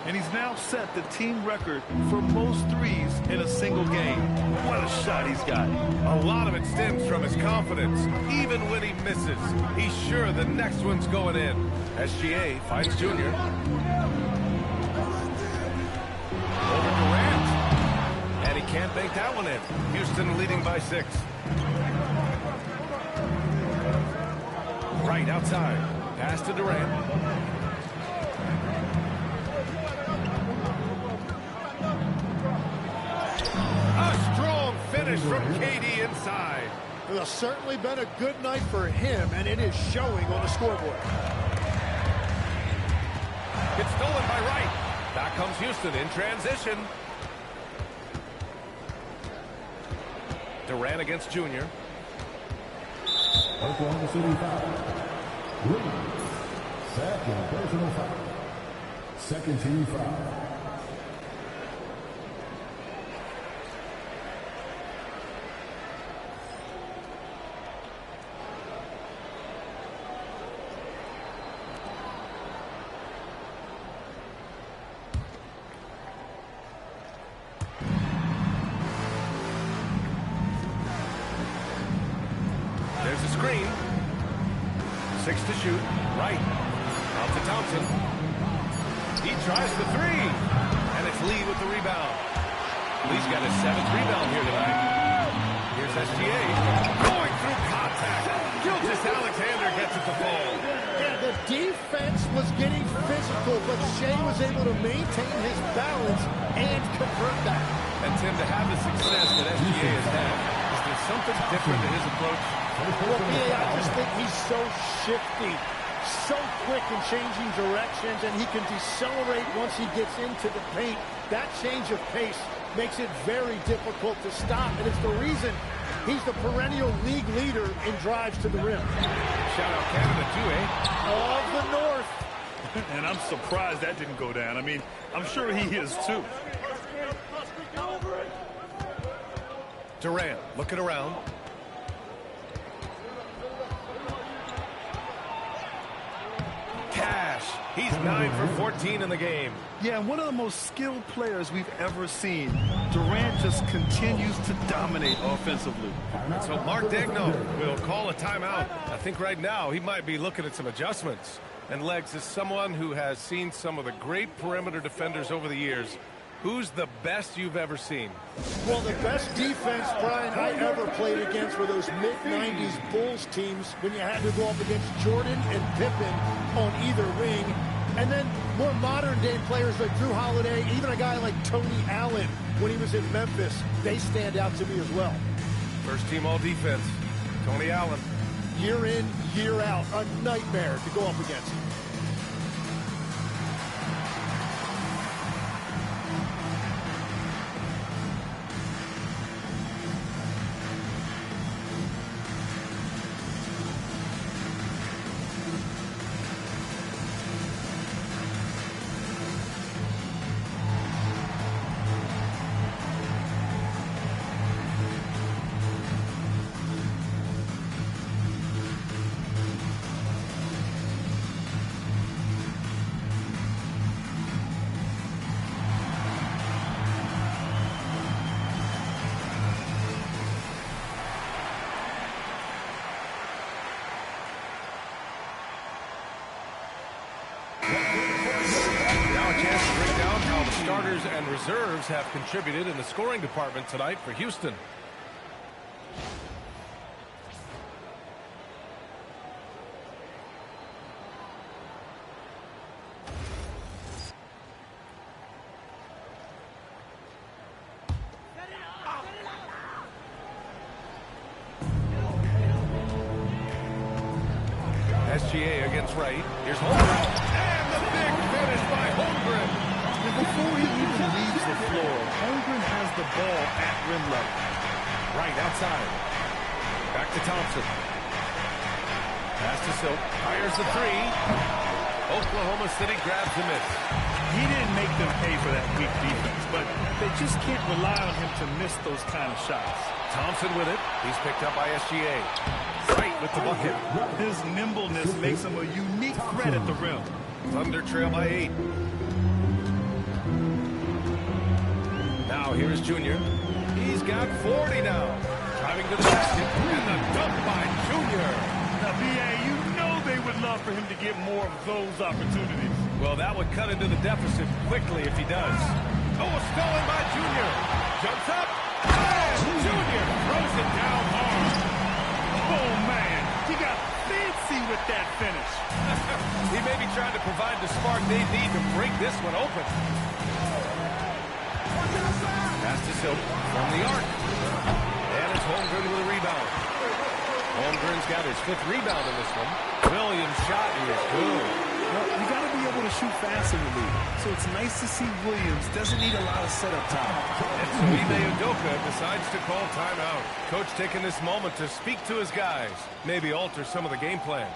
And he's now set the team record for most threes in a single game. What a shot he's got. A lot of it stems from his confidence. Even when he misses, he's sure the next one's going in. SGA finds Junior. Over Durant. And he can't make that one in. Houston leading by 6. Right outside. Pass to Durant. A strong finish from from KD inside. It's certainly been a good night for him, and it is showing on the scoreboard. It's stolen by Wright. Back comes Houston in transition. Durant against Junior. Oklahoma City foul. Williams. Second personal foul. Second team foul. There's a screen. 6 to shoot. Right. Out to Thompson. He tries the three. And it's Lee with the rebound. Lee's got his 7th rebound here tonight. Here's SGA. Going through contact. Gilgeous-Alexander gets it to fall. Yeah, the defense was getting physical, but Shea was able to maintain his balance and convert that. And Tim, to have the success that SGA has had, is there something different to his approach? Well, I just think he's so shifty, so quick in changing directions, and he can decelerate once he gets into the paint. That change of pace makes it very difficult to stop, and it's the reason he's the perennial league leader in drives to the rim. Shout out Canada too, eh? Of the North. And I'm surprised that didn't go down. I mean, I'm sure he is too. Durant looking around. Cash. He's 9 for 14 in the game. Yeah, one of the most skilled players we've ever seen. Durant just continues to dominate offensively. So Mark Daigneault will call a timeout. I think right now he might be looking at some adjustments. And Legs, as someone who has seen some of the great perimeter defenders over the years, who's the best you've ever seen? Well, the best defense, Brian, I ever played against were those mid-90s Bulls teams when you had to go up against Jordan and Pippen on either wing. And then more modern-day players like Drew Holiday, even a guy like Tony Allen when he was in Memphis, they stand out to me as well. First team all defense, Tony Allen. Year in, year out, a nightmare to go up against. Starters and reserves have contributed in the scoring department tonight for Houston. SGA against Wright. Here's Holmgren. And the big finish by Holmgren. Before he even leaves the floor, Holmgren has the ball at rim level. Right outside. Back to Thompson. Pass to Silk. Fires the three. Oklahoma City grabs the miss. He didn't make them pay for that weak defense, but they just can't rely on him to miss those kind of shots. Thompson with it. He's picked up by SGA. Right with the bucket. His nimbleness makes him a unique threat at the rim. Thunder trail by 8. Now here's Junior. He's got 40 now. Driving to the basket. And the dunk by Junior. Now, B.A., you know they would love for him to get more of those opportunities. Well, that would cut into the deficit quickly if he does. Oh, stolen by Junior. Jumps up. And Junior throws it down hard. Oh, man. He got fancy with that finish. He may be trying to provide the spark they need to break this one open. Pass to Silk from the arc. And Holmgren with a rebound. Holmgren's got his 5th rebound in this one. Williams' shot is good. Well, you got to be able to shoot fast in the league. So it's nice to see Williams doesn't need a lot of setup time. And so Ime Udoka decides to call timeout. Coach taking this moment to speak to his guys. Maybe alter some of the game plan.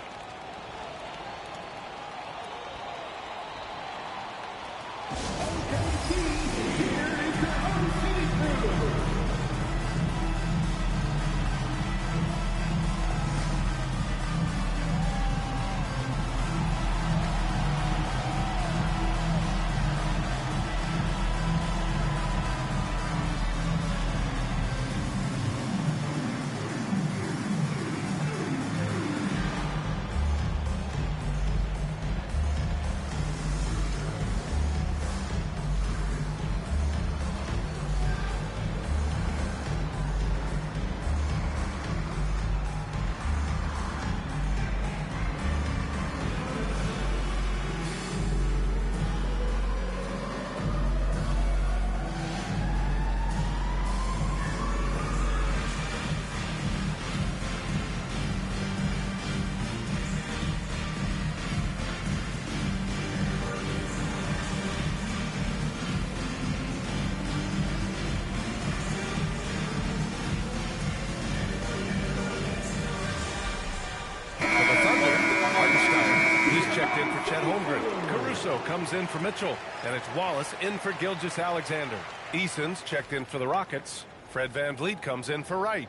In for Chet Holmgren. Caruso comes in for Mitchell. And it's Wallace in for Gilgeous-Alexander. Eason's checked in for the Rockets. Fred VanVleet comes in for Wright.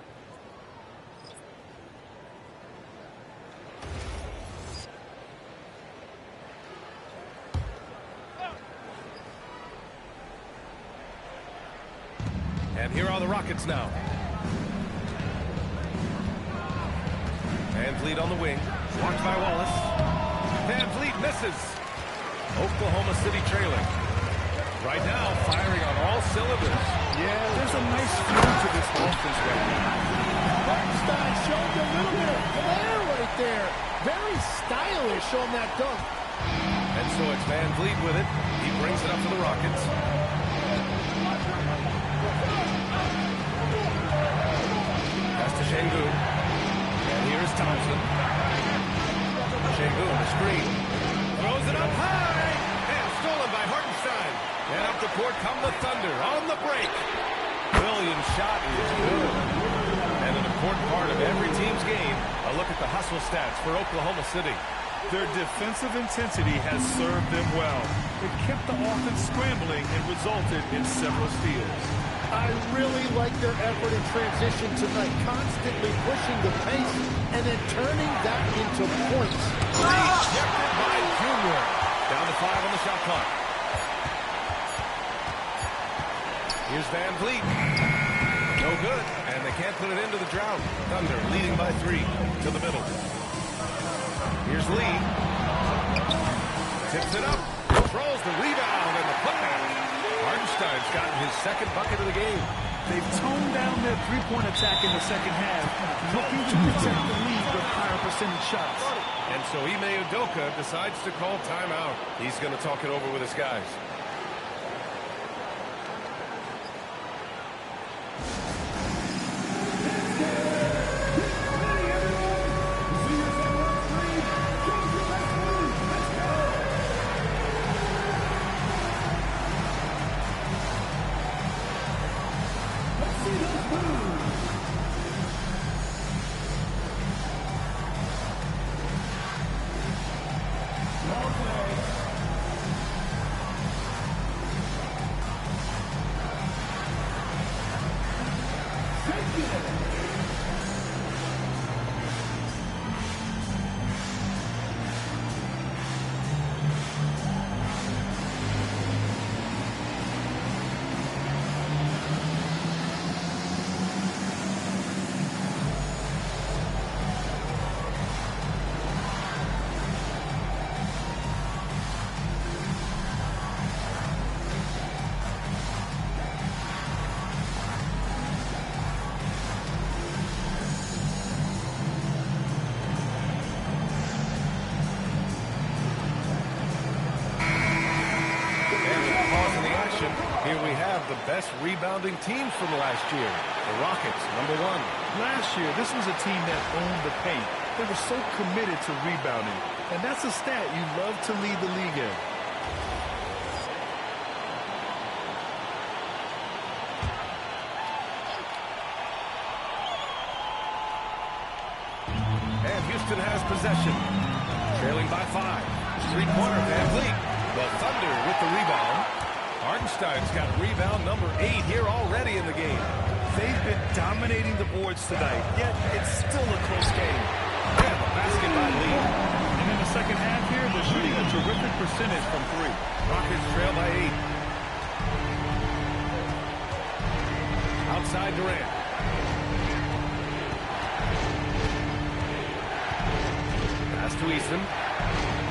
And here are the Rockets now. VanVleet on the wing. Blocked by Wallace. VanVleet misses. Oklahoma City trailing. Right now, firing on all cylinders. Yeah, there's a nice feel to this offense right now. Hartenstein showed a little bit of flair right there. Very stylish on that dunk. And so it's VanVleet with it. He brings it up to the Rockets. Pass to Şengün. And here's Thompson. Şengün, the screen. Throws it up high. And stolen by Hartenstein. And up the court come the Thunder on the break. Williams' shot is good. And an important part of every team's game, a look at the hustle stats for Oklahoma City. Their defensive intensity has served them well. It kept the offense scrambling and resulted in several steals. I really like their effort in transition tonight, constantly pushing the pace and then turning that into points. Rejected by Junior. Down to 5 on the shot clock. Here's VanVleet. No good, and they can't put it into the drought. Thunder leading by 3 to the middle. Here's Lee. Tips it up. Throws the rebound and the putback. Hartenstein's gotten his 2nd bucket of the game. They've toned down their three-point attack in the second half, looking to protect the lead with higher percentage shots. And so Ime Udoka decides to call timeout. He's going to talk it over with his guys. best rebounding teams from last year. The Rockets, number 1. Last year, this was a team that owned the paint. They were so committed to rebounding. And that's a stat you love to lead the league in. And Houston has possession. Trailing by 5. Three-pointer VanVleet. The Thunder with the rebound. Hartenstein's got rebound number 8 here already in the game. They've been dominating the boards tonight, yet it's still a close game. And the basket by Lee. And in the second half here, they're shooting a terrific percentage from 3. Rockets trail by 8. Outside Durant. Pass to Eason.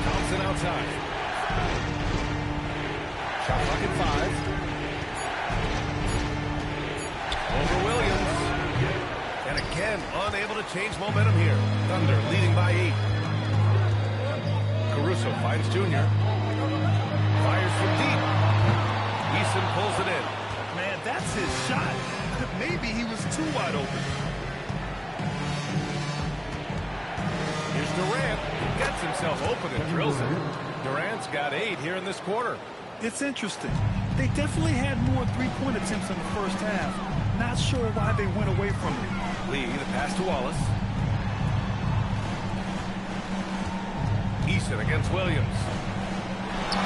Thompson outside. Shot clock at 5. Over Williams. And again, unable to change momentum here. Thunder leading by 8. Caruso finds Junior. Fires from deep. Eason pulls it in. Man, that's his shot. Maybe he was too wide open. Here's Durant. He gets himself open and drills it. Durant's got 8 here in this quarter. It's interesting. They definitely had more three-point attempts in the first half. Not sure why they went away from it. Lee, the pass to Wallace. Eason against Williams.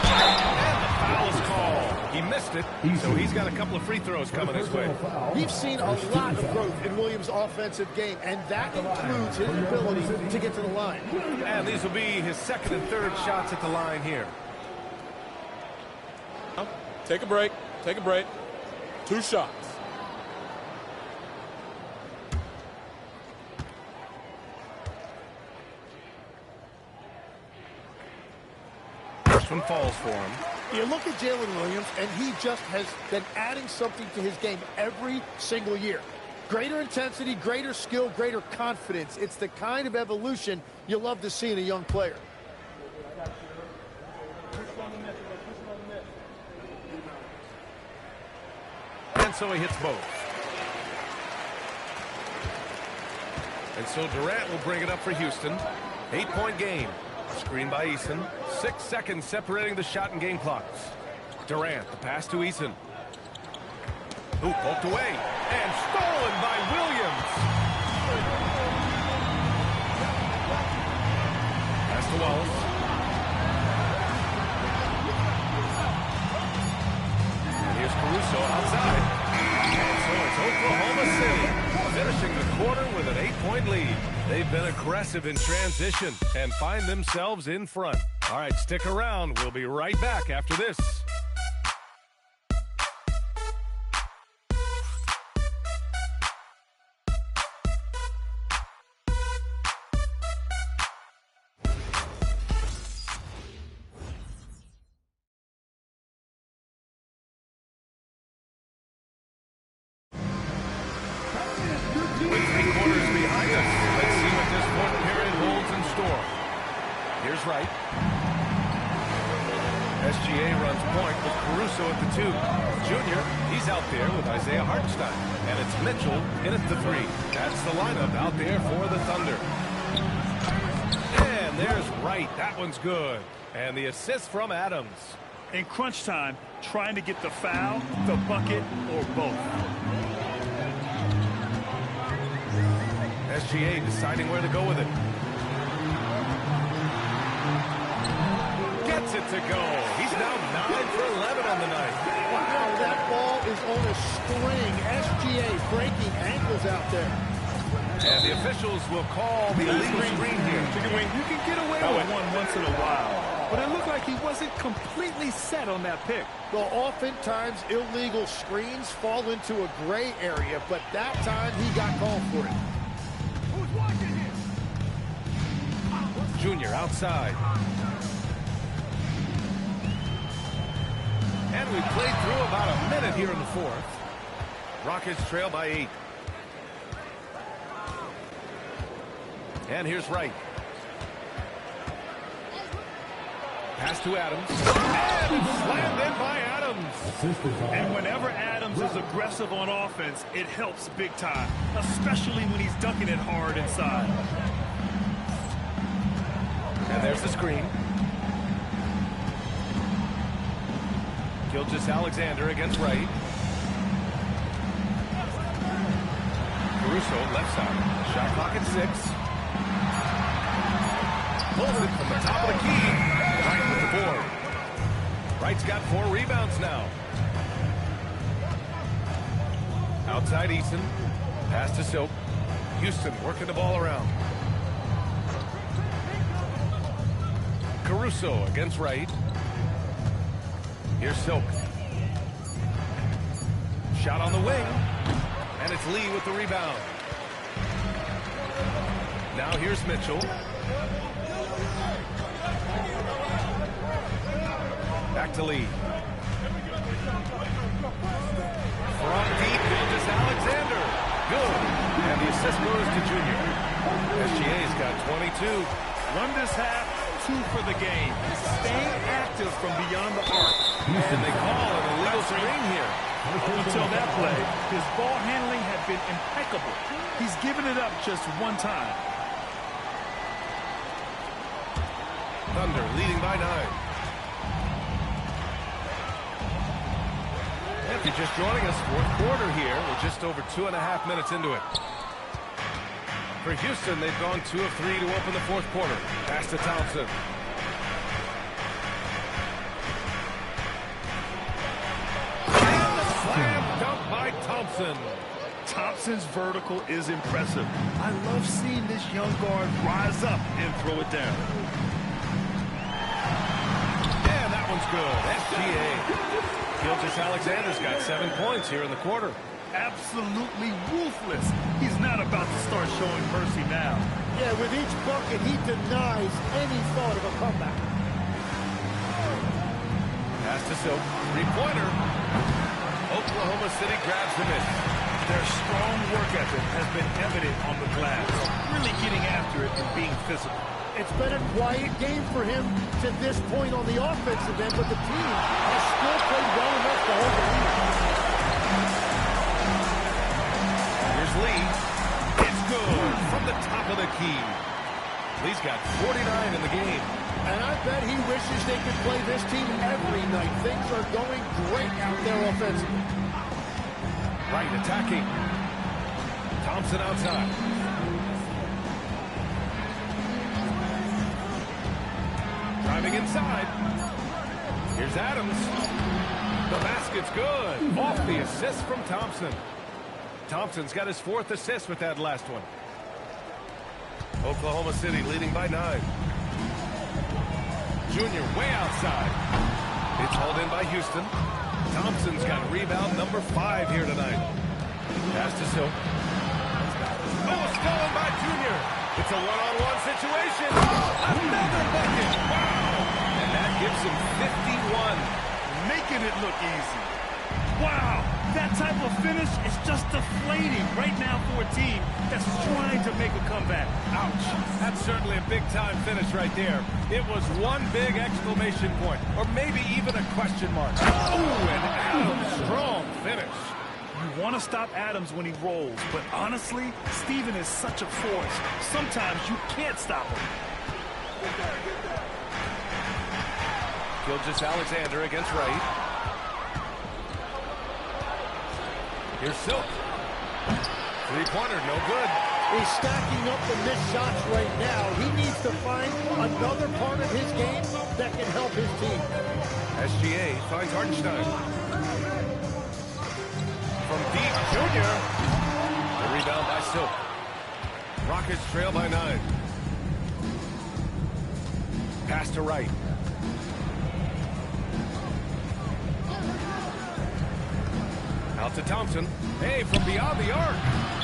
And the foul is called. He missed it, so he's got a couple of free throws coming his way. We've seen a lot of growth in Williams' offensive game, and that includes his ability to get to the line. And these will be his second and third shots at the line here. Take a break. Take a break. 2 shots. First one falls for him. You look at Jalen Williams, and he just has been adding something to his game every single year. Greater intensity, greater skill, greater confidence. It's the kind of evolution you love to see in a young player. And so he hits both. And so Durant will bring it up for Houston. 8-point game. Screen by Eason. 6 seconds separating the shot and game clocks. Durant, the pass to Eason. Ooh, poked away. And stolen by Williams. Pass to Wallace. And here's Caruso outside. And so it's Oklahoma City finishing the quarter with an 8-point lead. They've been aggressive in transition and find themselves in front. All right, stick around. We'll be right back after this. With 3 quarters behind us, let's see what this fourth period holds in store. Here's Wright. SGA runs point with Caruso at the 2. Junior, he's out there with Isaiah Hartenstein. And it's Mitchell in at the 3. That's the lineup out there for the Thunder. And there's Wright. That one's good. And the assist from Adams. In crunch time, trying to get the foul, the bucket, or both. SGA deciding where to go with it. Gets it to go. He's now 9 for 11 on the night. Wow, that ball is on a string. SGA breaking ankles out there. And the officials will call the illegal screen here. You can get away with one once in a while, but it looked like he wasn't completely set on that pick. Well, oftentimes illegal screens fall into a gray area, but that time he got called for it. Junior outside. And we played through about a minute here in the fourth. Rockets trail by 8. And here's Wright. Pass to Adams. And slammed in by Adams. Adams. And whenever Adams is aggressive on offense, it helps big time, especially when he's dunking it hard inside. And there's the screen. Gilgeous-Alexander against Wright. Caruso, left side. Shot clock at 6. Pulls it from the top of the key. Wright with the board. Wright's got 4 rebounds now. Outside Eason. Pass to Silk. Houston working the ball around. Caruso against Wright. Here's Silk. Shot on the wing. And it's Lee with the rebound. Now here's Mitchell. Back to Lee. From deep, Gilgeous-Alexander. Good. And the assist goes to Junior. SGA's got 22. Run this half, 2 for the game. Staying active from beyond the arc. And they call an illegal screen here. Until that play, his ball handling had been impeccable. He's given it up just 1 time. Thunder leading by 9. If you're just joining us, 4th quarter here. We're just over 2.5 minutes into it. For Houston, they've gone 2 of 3 to open the 4th quarter. Pass to Thompson. And the slam dunk by Thompson. Thompson's vertical is impressive. I love seeing this young guard rise up and throw it down. And that one's good. SGA. Gilgeous-Alexander's got 7 points here in the quarter. Absolutely ruthless. He's not about to start showing mercy now. Yeah, with each bucket, he denies any thought of a comeback. Pass to Silk. 3-pointer. Oklahoma City grabs the miss. Their strong work ethic has been evident on the glass. Really getting after it and being physical. It's been a quiet game for him to this point on the offensive end, but the team has still played well enough to hold the lead. Here's Lee. It's good from the top of the key. Lee's got 49 in the game. And I bet he wishes they could play this team every night. Things are going great out there offensively. Wright attacking. Thompson outside. Driving inside. Here's Adams. The basket's good. Off the assist from Thompson. Thompson's got his 4th assist with that last one. Oklahoma City leading by 9. Junior way outside. It's hauled in by Houston. Thompson's got rebound number 5 here tonight. Pass to Silk. Oh, stolen by Junior. It's a one-on-one situation. Another bucket. Wow. And that gives him 51. Making it look easy. Wow. That type of finish is just deflating right now for a team that's trying to make a comeback. Ouch. That's certainly a big-time finish right there. It was one big exclamation point, or maybe even a question mark. Oh, and Adams, strong finish. You want to stop Adams when he rolls, but honestly, Steven is such a force. Sometimes you can't stop him. Gilgeous-Alexander against Wright. Here's Silk. 3-pointer, no good. He's stacking up the missed shots right now. He needs to find another part of his game that can help his team. SGA finds Hartenstein. From deep, Junior. The rebound by Silk. Rockets trail by 9. Pass to Wright. Out to Thompson. Hey, from beyond the arc.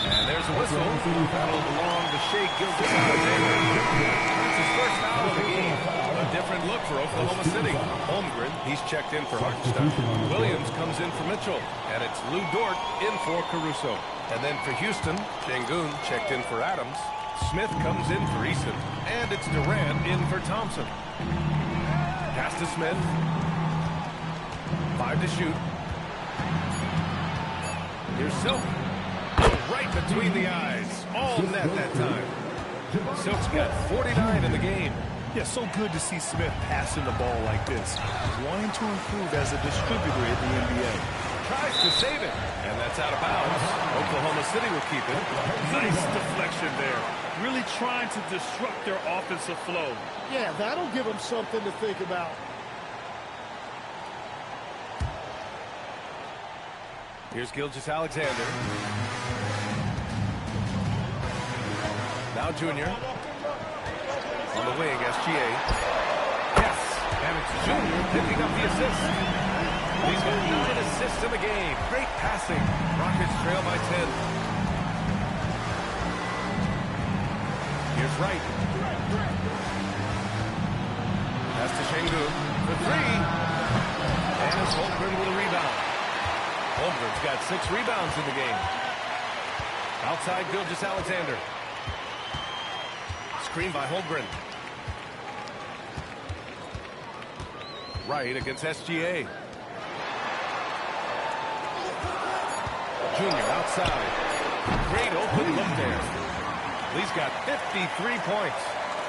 And there's a whistle. Battled along to Shea Gilgeous-Alexander. That's his first foul of the game. A different look for Oklahoma City. Holmgren, he's checked in for Hartenstein. Williams comes in for Mitchell. And it's Lou Dort in for Caruso. And then for Houston, Şengün checked in for Adams. Smith comes in for Eason. And it's Durant in for Thompson. Pass to Smith. 5 to shoot. Here's Silk. Oh, right between the eyes. All net that time. Silk's got 49 in the game. Yeah, so good to see Smith passing the ball like this. Wanting to improve as a distributor in the NBA. Tries to save it, and that's out of bounds. Oklahoma City will keep it. Nice deflection there. Really trying to disrupt their offensive flow. Yeah, that'll give them something to think about. Here's Gilgeous-Alexander. Now Junior. On the wing, SGA. Yes, and it's Junior picking up the assist. He's got 9 assists in the game. Great passing. Rockets trail by 10. Here's Wright. Pass to Şengün for 3. And it's Holmgren with a rebound. Holmgren's got 6 rebounds in the game. Outside Gilgeous-Alexander. Screen by Holmgren. Wright against SGA. Junior outside. Great open look there. Lee's got 53 points.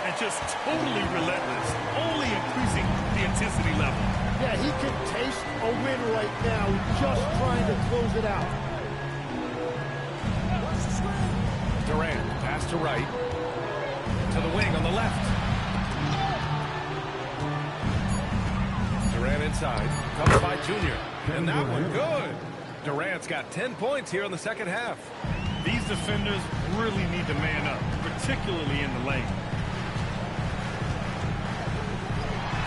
And just totally relentless. Only increasing the intensity level. Yeah, he can taste a win right now. Just trying to close it out. Durant, pass to Wright. To the wing on the left. Durant inside. Covered by Junior. And that one good. Durant's got 10 points here in the second half. These defenders really need to man up, particularly in the lane.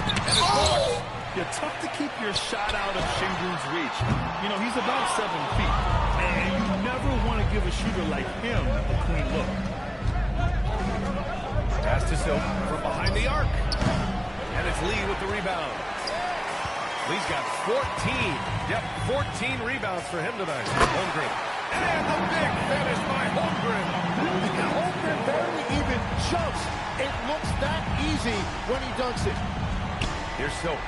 And it's blocked. Yeah, tough to keep your shot out of Şengün's reach. You know, he's about 7 feet. And you never want to give a shooter like him a clean look. Pass to Silk from behind the arc. And it's Lee with the rebound. Lee's got 14. Yep, 14 rebounds for him tonight. Holmgren. And the big finish by Holmgren. Holmgren barely even jumps. It looks that easy when he dunks it. Here's Silk.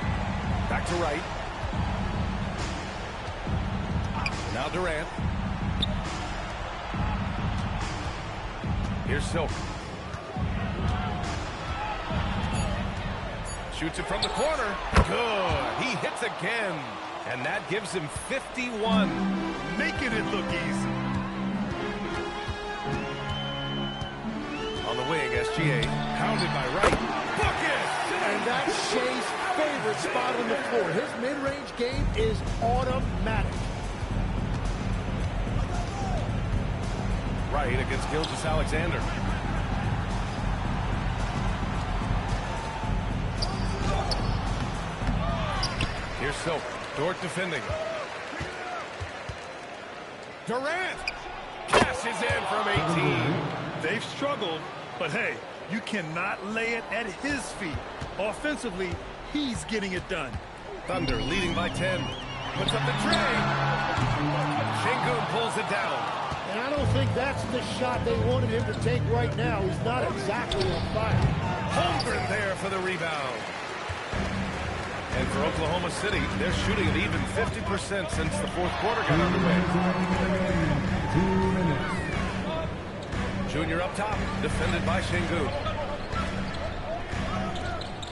Back to Wright. Now Durant. Here's Silk. Shoots it from the corner. Good. He hits again. And that gives him 51. Making it look easy. On the wing, SGA. Pounded by Wright. Bucket! And that's Shea's favorite spot on the floor. His mid-range game is automatic. Wright against Gilgeous-Alexander. Here's Silk. Dort defending. Durant cashes in from 18. They've struggled, but hey, you cannot lay it at his feet. Offensively, he's getting it done. Thunder leading by 10. Puts up the tray. Şengün pulls it down. And I don't think that's the shot they wanted him to take right now. He's not exactly on fire. Holmgren there for the rebound. And for Oklahoma City, they're shooting at even 50% since the fourth quarter got underway. 2 minutes. Junior up top, defended by Şengün.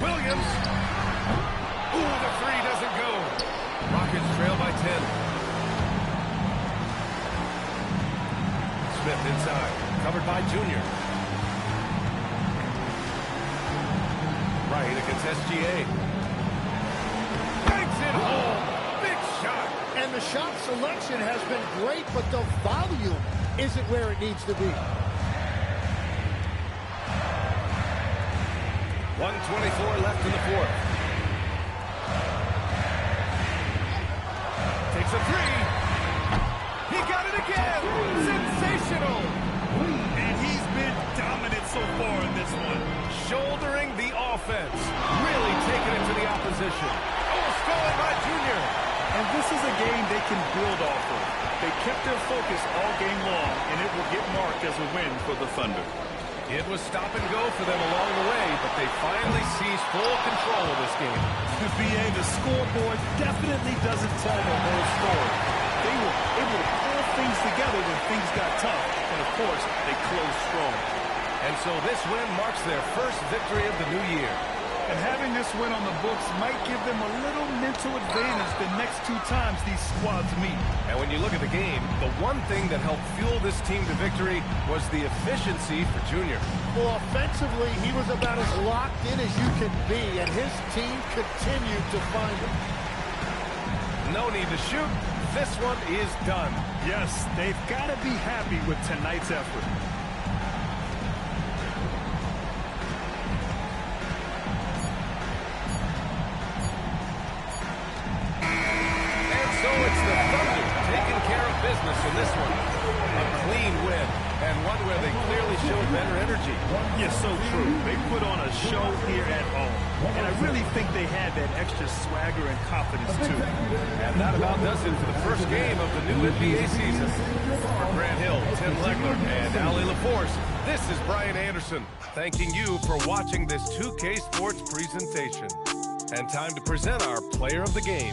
Williams. Ooh, the 3 doesn't go. Rockets trail by 10. Smith inside, covered by Junior. Wright against SGA. Banks it home. Big shot. And the shot selection has been great, but the volume isn't where it needs to be. 1:24 left in the fourth. Takes a 3. He got it again. Sensational. And he's been dominant so far in this one. Shouldering the offense. Really taking it to the opposition. Oh, stolen by Junior. And this is a game they can build off of. They kept their focus all game long, and it will get marked as a win for the Thunder. It was stop and go for them along the way, but they finally seized full control of this game. The BA, the scoreboard definitely doesn't tell the whole story. They were able to pull things together when things got tough, and of course, they closed strong. And so this win marks their first victory of the new year. And having this win on the books might give them a little mental advantage the next 2 times these squads meet. And when you look at the game, the one thing that helped fuel this team to victory was the efficiency for Junior. Well, offensively, he was about as locked in as you can be, and his team continued to find him. No need to shoot. This one is done. Yes, they've got to be happy with tonight's effort. So it's the Thunder taking care of business in this one. A clean win, and one where they clearly showed better energy. Yes, so true. They put on a show here at home. And I really think they had that extra swagger and confidence, too. And that about does it for the first game of the new NBA season. For Grant Hill, Tim Legler, and Ali LaForce, this is Brian Anderson, thanking you for watching this 2K Sports presentation. And time to present our player of the game.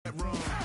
Run.